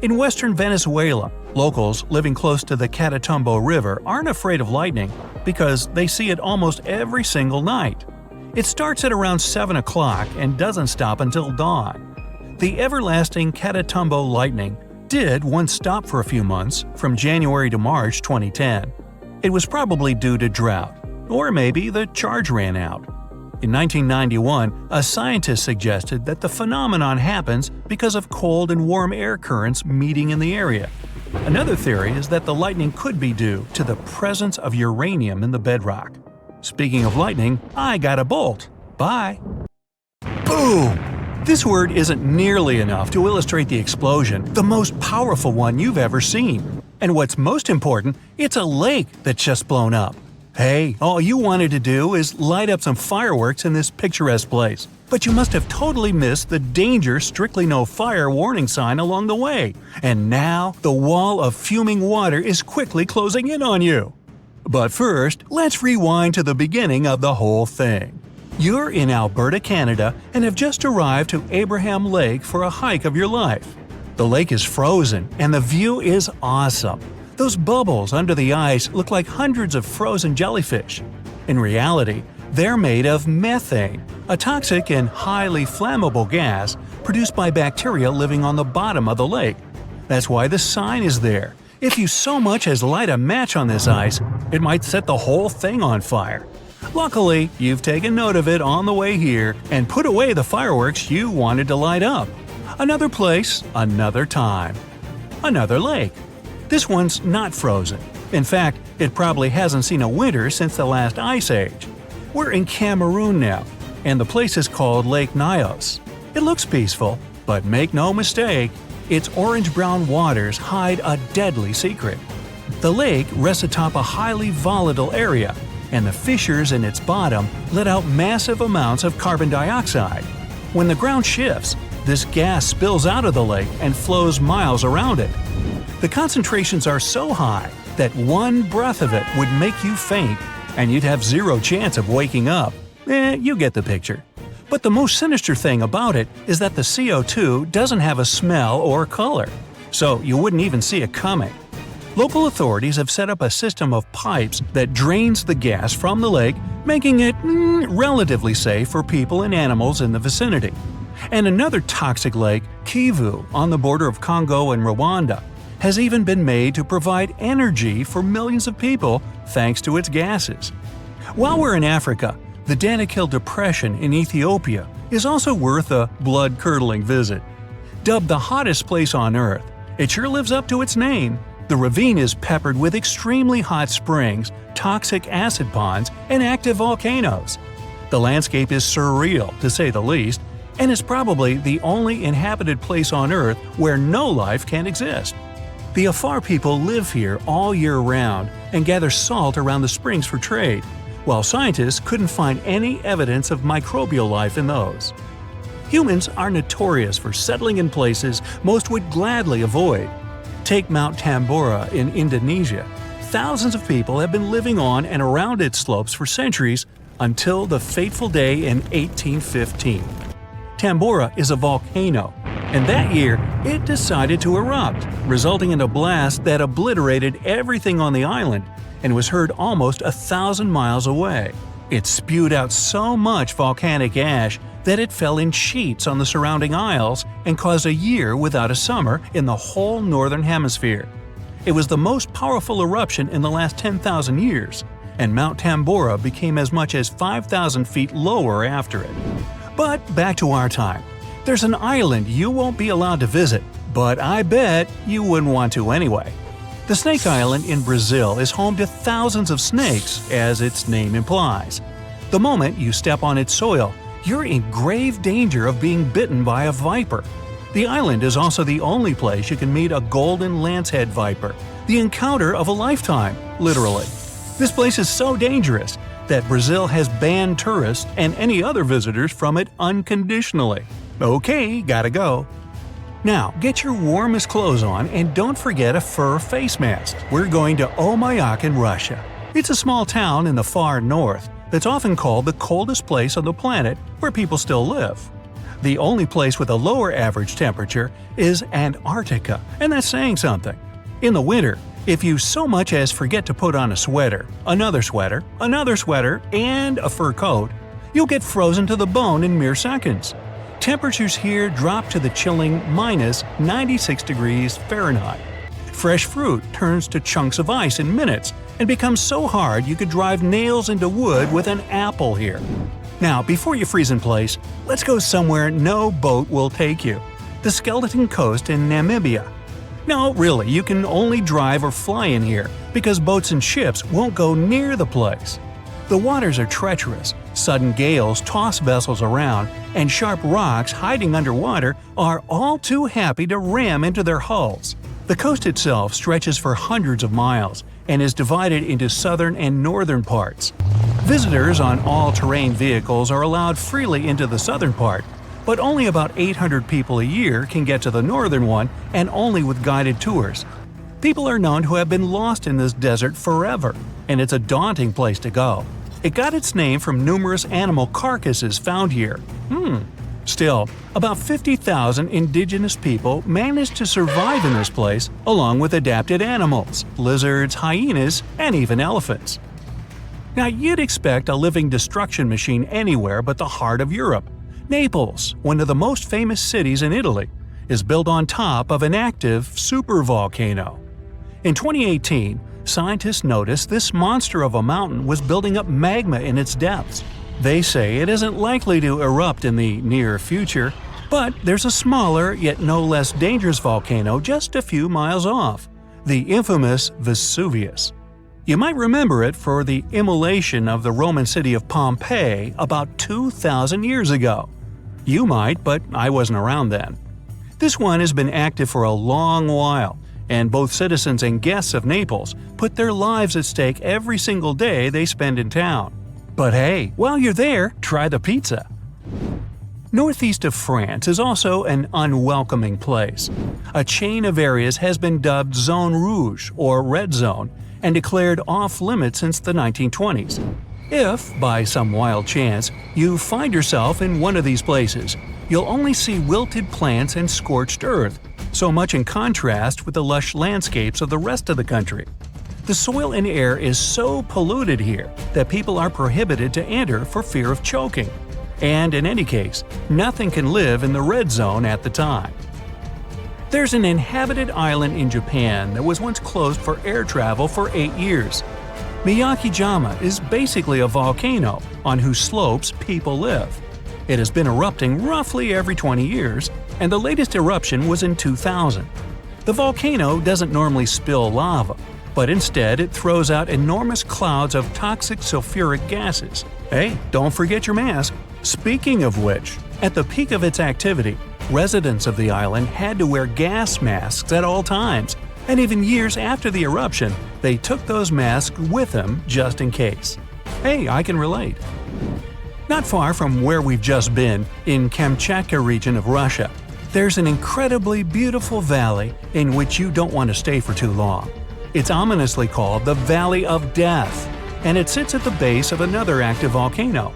In western Venezuela, locals living close to the Catatumbo River aren't afraid of lightning because they see it almost every single night. It starts at around 7 o'clock and doesn't stop until dawn. The everlasting Catatumbo lightning did once stop for a few months, from January to March 2010. It was probably due to drought, or maybe the charge ran out. In 1991, a scientist suggested that the phenomenon happens because of cold and warm air currents meeting in the area. Another theory is that the lightning could be due to the presence of uranium in the bedrock. Speaking of lightning, I got a bolt. Bye! Boom! This word isn't nearly enough to illustrate the explosion, the most powerful one you've ever seen. And what's most important, it's a lake that's just blown up. Hey, all you wanted to do is light up some fireworks in this picturesque place. But you must have totally missed the danger strictly no fire warning sign along the way, and now the wall of fuming water is quickly closing in on you. But first, let's rewind to the beginning of the whole thing. You're in Alberta, Canada, and have just arrived to Abraham Lake for a hike of your life. The lake is frozen, and the view is awesome. Those bubbles under the ice look like hundreds of frozen jellyfish. In reality, they're made of methane, a toxic and highly flammable gas produced by bacteria living on the bottom of the lake. That's why the sign is there. If you so much as light a match on this ice, it might set the whole thing on fire. Luckily, you've taken note of it on the way here and put away the fireworks you wanted to light up. Another place, another time. Another lake. This one's not frozen. In fact, it probably hasn't seen a winter since the last ice age. We're in Cameroon now, and the place is called Lake Nyos. It looks peaceful, but make no mistake, its orange-brown waters hide a deadly secret. The lake rests atop a highly volatile area, and the fissures in its bottom let out massive amounts of carbon dioxide. When the ground shifts, this gas spills out of the lake and flows miles around it. The concentrations are so high that one breath of it would make you faint, and you'd have zero chance of waking up. You get the picture. But the most sinister thing about it is that the CO2 doesn't have a smell or color, so you wouldn't even see it coming. Local authorities have set up a system of pipes that drains the gas from the lake, making it relatively safe for people and animals in the vicinity. And another toxic lake, Kivu, on the border of Congo and Rwanda, has even been made to provide energy for millions of people thanks to its gases. While we're in Africa, the Danakil Depression in Ethiopia is also worth a blood-curdling visit. Dubbed the hottest place on Earth, it sure lives up to its name. The ravine is peppered with extremely hot springs, toxic acid ponds, and active volcanoes. The landscape is surreal, to say the least, and is probably the only inhabited place on Earth where no life can exist. The Afar people live here all year round and gather salt around the springs for trade, while scientists couldn't find any evidence of microbial life in those. Humans are notorious for settling in places most would gladly avoid. Take Mount Tambora in Indonesia. Thousands of people have been living on and around its slopes for centuries until the fateful day in 1815. Tambora is a volcano, and that year it decided to erupt, resulting in a blast that obliterated everything on the island and was heard almost 1,000 miles away. It spewed out so much volcanic ash that it fell in sheets on the surrounding isles and caused a year without a summer in the whole northern hemisphere. It was the most powerful eruption in the last 10,000 years, and Mount Tambora became as much as 5,000 feet lower after it. But back to our time. There's an island you won't be allowed to visit, but I bet you wouldn't want to anyway. The Snake Island in Brazil is home to thousands of snakes, as its name implies. The moment you step on its soil, you're in grave danger of being bitten by a viper. The island is also the only place you can meet a golden lancehead viper, the encounter of a lifetime, literally. This place is so dangerous that Brazil has banned tourists and any other visitors from it unconditionally. Okay, gotta go. Now, get your warmest clothes on and don't forget a fur face mask. We're going to Omayak in Russia. It's a small town in the far north that's often called the coldest place on the planet where people still live. The only place with a lower average temperature is Antarctica, and that's saying something. In the winter, if you so much as forget to put on a sweater, another sweater, and a fur coat, you'll get frozen to the bone in mere seconds. Temperatures here drop to the chilling minus 96 degrees Fahrenheit. Fresh fruit turns to chunks of ice in minutes and becomes so hard you could drive nails into wood with an apple here. Now, before you freeze in place, let's go somewhere no boat will take you. The Skeleton Coast in Namibia. No, really, you can only drive or fly in here because boats and ships won't go near the place. The waters are treacherous, sudden gales toss vessels around, and sharp rocks hiding underwater are all too happy to ram into their hulls. The coast itself stretches for hundreds of miles, and is divided into southern and northern parts. Visitors on all-terrain vehicles are allowed freely into the southern part, but only about 800 people a year can get to the northern one, and only with guided tours. People are known to have been lost in this desert forever, and it's a daunting place to go. It got its name from numerous animal carcasses found here. Still, about 50,000 indigenous people managed to survive in this place, along with adapted animals, lizards, hyenas, and even elephants. Now, you'd expect a living destruction machine anywhere but the heart of Europe. Naples, one of the most famous cities in Italy, is built on top of an active supervolcano. In 2018, scientists noticed this monster of a mountain was building up magma in its depths. They say it isn't likely to erupt in the near future, but there's a smaller yet no less dangerous volcano just a few miles off, the infamous Vesuvius. You might remember it for the immolation of the Roman city of Pompeii about 2,000 years ago. You might, but I wasn't around then. This one has been active for a long while, and both citizens and guests of Naples put their lives at stake every single day they spend in town. But hey, while you're there, try the pizza. Northeast of France is also an unwelcoming place. A chain of areas has been dubbed Zone Rouge, or Red Zone, and declared off-limits since the 1920s. If, by some wild chance, you find yourself in one of these places, you'll only see wilted plants and scorched earth, so much in contrast with the lush landscapes of the rest of the country. The soil and air is so polluted here that people are prohibited to enter for fear of choking. And in any case, nothing can live in the red zone at the time. There's an inhabited island in Japan that was once closed for air travel for 8 years. Miyagi-jima is basically a volcano on whose slopes people live. It has been erupting roughly every 20 years, and the latest eruption was in 2000. The volcano doesn't normally spill lava, but instead it throws out enormous clouds of toxic sulfuric gases. Hey, don't forget your mask. Speaking of which, at the peak of its activity, residents of the island had to wear gas masks at all times, and even years after the eruption, they took those masks with them just in case. Hey, I can relate. Not far from where we've just been, in Kamchatka region of Russia, there's an incredibly beautiful valley in which you don't want to stay for too long. It's ominously called the Valley of Death, and it sits at the base of another active volcano.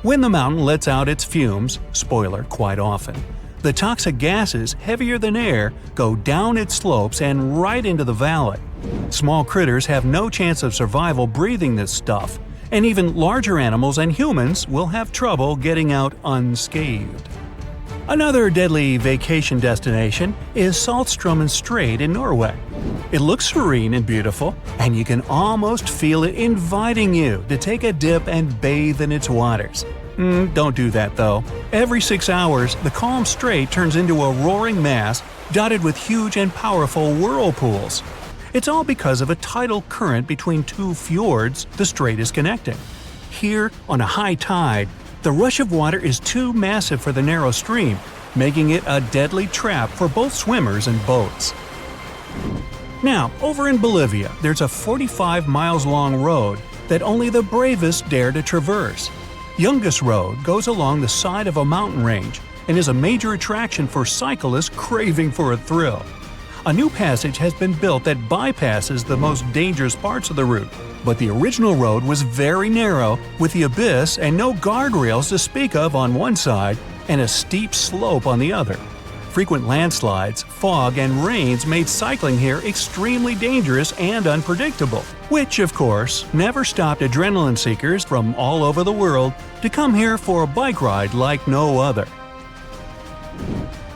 When the mountain lets out its fumes, spoiler, quite often, the toxic gases, heavier than air, go down its slopes and right into the valley. Small critters have no chance of survival breathing this stuff, and even larger animals and humans will have trouble getting out unscathed. Another deadly vacation destination is Saltstraumen Strait in Norway. It looks serene and beautiful, and you can almost feel it inviting you to take a dip and bathe in its waters. Don't do that though. Every 6 hours, the calm strait turns into a roaring mass dotted with huge and powerful whirlpools. It's all because of a tidal current between two fjords the strait is connecting. Here, on a high tide, the rush of water is too massive for the narrow stream, making it a deadly trap for both swimmers and boats. Now, over in Bolivia, there's a 45 miles long road that only the bravest dare to traverse. Yungas Road goes along the side of a mountain range and is a major attraction for cyclists craving for a thrill. A new passage has been built that bypasses the most dangerous parts of the route, but the original road was very narrow, with the abyss and no guardrails to speak of on one side and a steep slope on the other. Frequent landslides, fog, and rains made cycling here extremely dangerous and unpredictable, which, of course, never stopped adrenaline seekers from all over the world to come here for a bike ride like no other.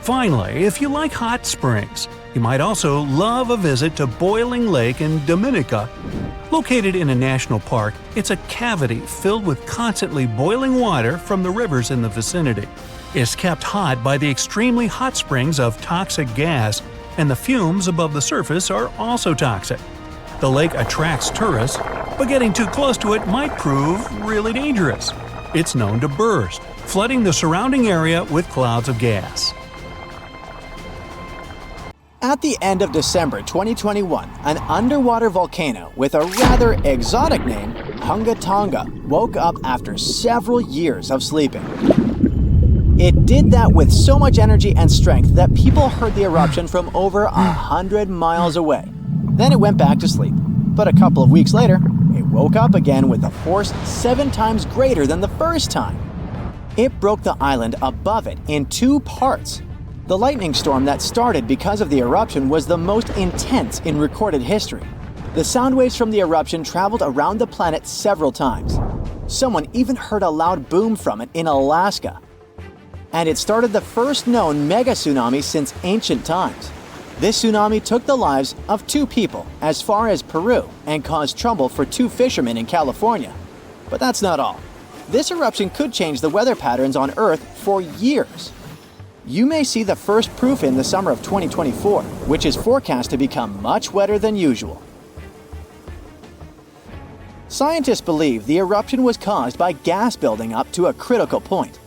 Finally, if you like hot springs, you might also love a visit to Boiling Lake in Dominica. Located in a national park, it's a cavity filled with constantly boiling water from the rivers in the vicinity. It's kept hot by the extremely hot springs of toxic gas, and the fumes above the surface are also toxic. The lake attracts tourists, but getting too close to it might prove really dangerous. It's known to burst, flooding the surrounding area with clouds of gas. At the end of December 2021, an underwater volcano with a rather exotic name, Hunga Tonga, woke up after several years of sleeping. It did that with so much energy and strength that people heard the eruption from over 100 miles away. Then it went back to sleep. But a couple of weeks later, it woke up again with a force 7 times greater than the first time. It broke the island above it in 2 parts. The lightning storm that started because of the eruption was the most intense in recorded history. The sound waves from the eruption traveled around the planet several times. Someone even heard a loud boom from it in Alaska. And it started the first known mega tsunami since ancient times. This tsunami took the lives of 2 people as far as Peru and caused trouble for 2 fishermen in California. But that's not all. This eruption could change the weather patterns on Earth for years. You may see the first proof in the summer of 2024, which is forecast to become much wetter than usual. Scientists believe the eruption was caused by gas building up to a critical point.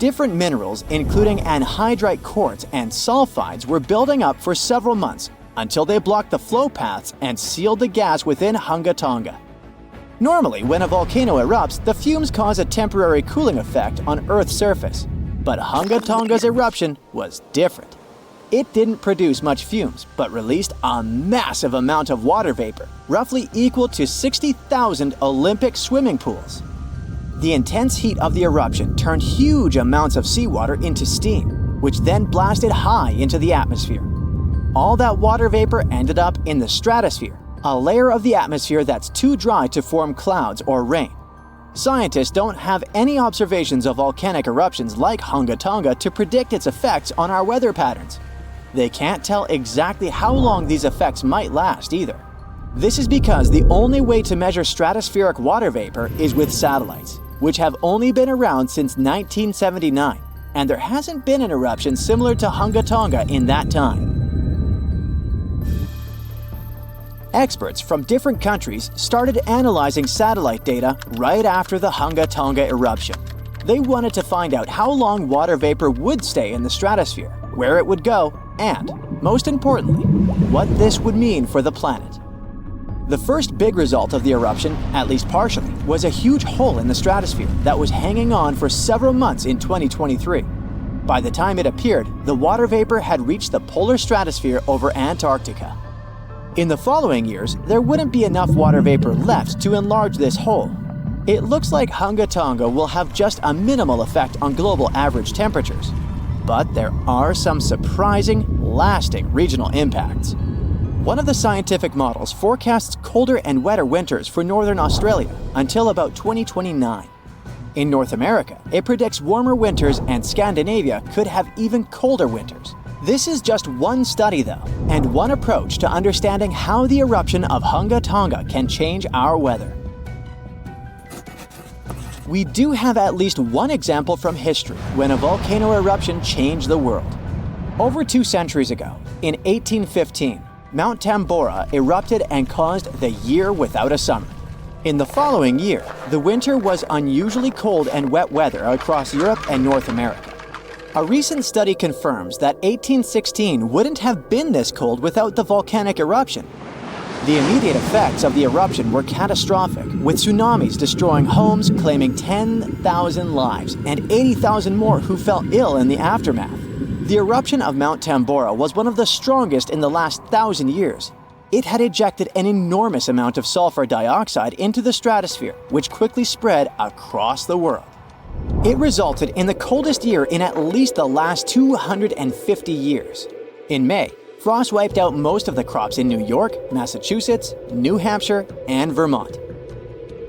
Different minerals, including anhydrite quartz and sulfides, were building up for several months until they blocked the flow paths and sealed the gas within Hunga Tonga. Normally, when a volcano erupts, the fumes cause a temporary cooling effect on Earth's surface. But Hunga Tonga's eruption was different. It didn't produce much fumes, but released a massive amount of water vapor, roughly equal to 60,000 Olympic swimming pools. The intense heat of the eruption turned huge amounts of seawater into steam, which then blasted high into the atmosphere. All that water vapor ended up in the stratosphere, a layer of the atmosphere that's too dry to form clouds or rain. Scientists don't have any observations of volcanic eruptions like Hunga Tonga to predict its effects on our weather patterns. They can't tell exactly how long these effects might last either. This is because the only way to measure stratospheric water vapor is with satellites, which have only been around since 1979, and there hasn't been an eruption similar to Hunga Tonga in that time. Experts from different countries started analyzing satellite data right after the Hunga Tonga eruption. They wanted to find out how long water vapor would stay in the stratosphere, where it would go, and, most importantly, what this would mean for the planet. The first big result of the eruption, at least partially, was a huge hole in the stratosphere that was hanging on for several months in 2023. By the time it appeared, the water vapor had reached the polar stratosphere over Antarctica. In the following years, there wouldn't be enough water vapor left to enlarge this hole. It looks like Hunga Tonga will have just a minimal effect on global average temperatures. But there are some surprising, lasting regional impacts. One of the scientific models forecasts colder and wetter winters for northern Australia until about 2029. In North America, it predicts warmer winters, and Scandinavia could have even colder winters. This is just one study though, and one approach to understanding how the eruption of Hunga Tonga can change our weather. We do have at least one example from history when a volcano eruption changed the world. Over 2 centuries ago, in 1815, Mount Tambora erupted and caused the year without a summer. In the following year, the winter was unusually cold and wet weather across Europe and North America. A recent study confirms that 1816 wouldn't have been this cold without the volcanic eruption. The immediate effects of the eruption were catastrophic, with tsunamis destroying homes, claiming 10,000 lives, and 80,000 more who fell ill in the aftermath. The eruption of Mount Tambora was one of the strongest in the last 1,000 years. It had ejected an enormous amount of sulfur dioxide into the stratosphere, which quickly spread across the world. It resulted in the coldest year in at least the last 250 years. In May, frost wiped out most of the crops in New York, Massachusetts, New Hampshire, and Vermont.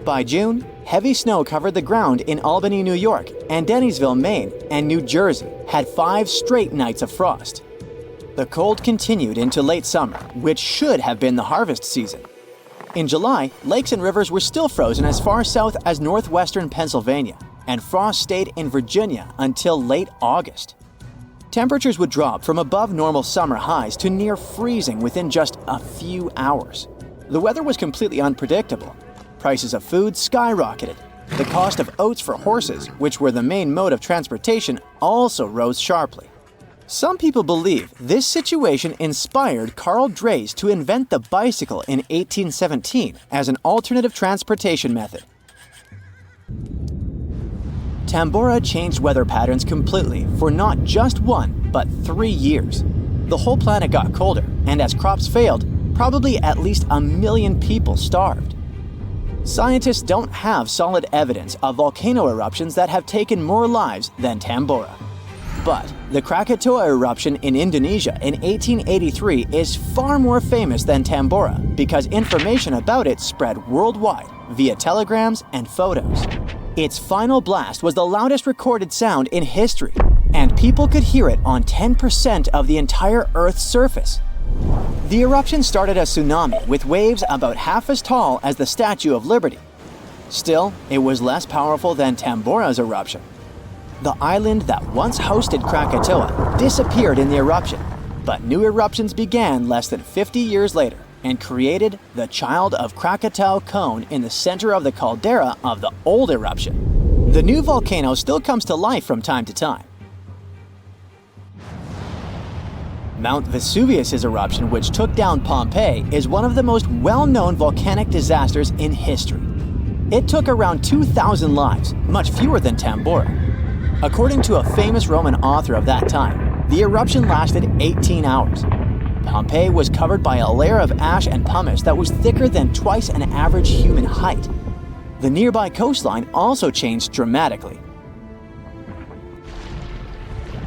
By June, heavy snow covered the ground in Albany, New York, and Dennisville, Maine, and New Jersey had 5 straight nights of frost. The cold continued into late summer, which should have been the harvest season. In July, lakes and rivers were still frozen as far south as northwestern Pennsylvania, and frost stayed in Virginia until late August. Temperatures would drop from above normal summer highs to near freezing within just a few hours. The weather was completely unpredictable. Prices of food skyrocketed. The cost of oats for horses, which were the main mode of transportation, also rose sharply. Some people believe this situation inspired Carl Drees to invent the bicycle in 1817 as an alternative transportation method. Tambora changed weather patterns completely for not just 1, but 3 years. The whole planet got colder, and as crops failed, probably at least 1 million people starved. Scientists don't have solid evidence of volcano eruptions that have taken more lives than Tambora. But the Krakatoa eruption in Indonesia in 1883 is far more famous than Tambora because information about it spread worldwide via telegrams and photos. Its final blast was the loudest recorded sound in history, and people could hear it on 10% of the entire Earth's surface. The eruption started a tsunami with waves about half as tall as the Statue of Liberty. Still, it was less powerful than Tambora's eruption. The island that once hosted Krakatoa disappeared in the eruption, but new eruptions began less than 50 years later and created the Child of Krakatau cone in the center of the caldera of the old eruption. The new volcano still comes to life from time to time. Mount Vesuvius's eruption, which took down Pompeii, is one of the most well-known volcanic disasters in history. It took around 2,000 lives, much fewer than Tambora. According to a famous Roman author of that time, the eruption lasted 18 hours. Pompeii was covered by a layer of ash and pumice that was thicker than twice an average human height. The nearby coastline also changed dramatically.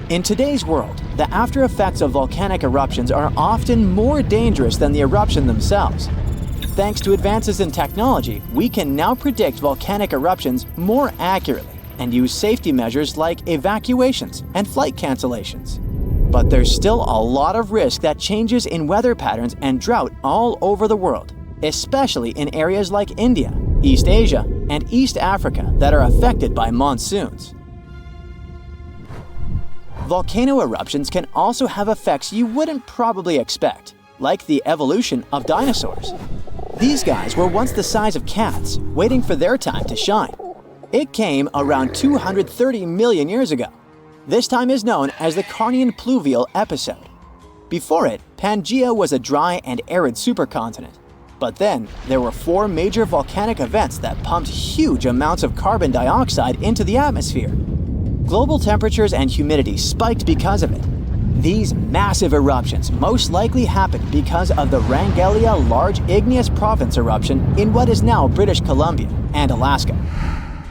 In today's world, the after effects of volcanic eruptions are often more dangerous than the eruption themselves. Thanks to advances in technology, we can now predict volcanic eruptions more accurately and use safety measures like evacuations and flight cancellations. But there's still a lot of risk that changes in weather patterns and drought all over the world, especially in areas like India, East Asia, and East Africa that are affected by monsoons. Volcano eruptions can also have effects you wouldn't probably expect, like the evolution of dinosaurs. These guys were once the size of cats, waiting for their time to shine. It came around 230 million years ago. This time is known as the Carnian pluvial episode. Before it, Pangaea was a dry and arid supercontinent. But then, there were 4 major volcanic events that pumped huge amounts of carbon dioxide into the atmosphere. Global temperatures and humidity spiked because of it. These massive eruptions most likely happened because of the Wrangellia Large Igneous Province eruption in what is now British Columbia and Alaska.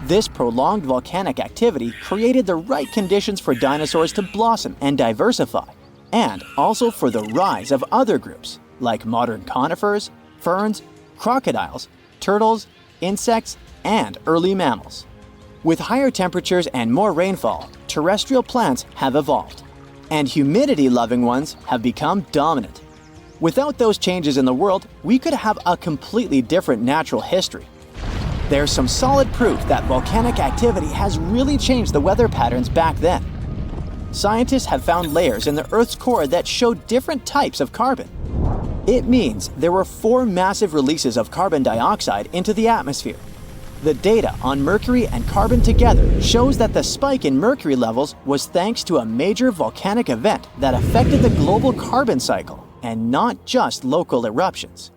This prolonged volcanic activity created the right conditions for dinosaurs to blossom and diversify, and also for the rise of other groups like modern conifers, ferns, crocodiles, turtles, insects, and early mammals. With higher temperatures and more rainfall, terrestrial plants have evolved, and humidity-loving ones have become dominant. Without those changes in the world, we could have a completely different natural history. There's some solid proof that volcanic activity has really changed the weather patterns back then. Scientists have found layers in the Earth's core that show different types of carbon. It means there were 4 massive releases of carbon dioxide into the atmosphere. The data on mercury and carbon together shows that the spike in mercury levels was thanks to a major volcanic event that affected the global carbon cycle and not just local eruptions.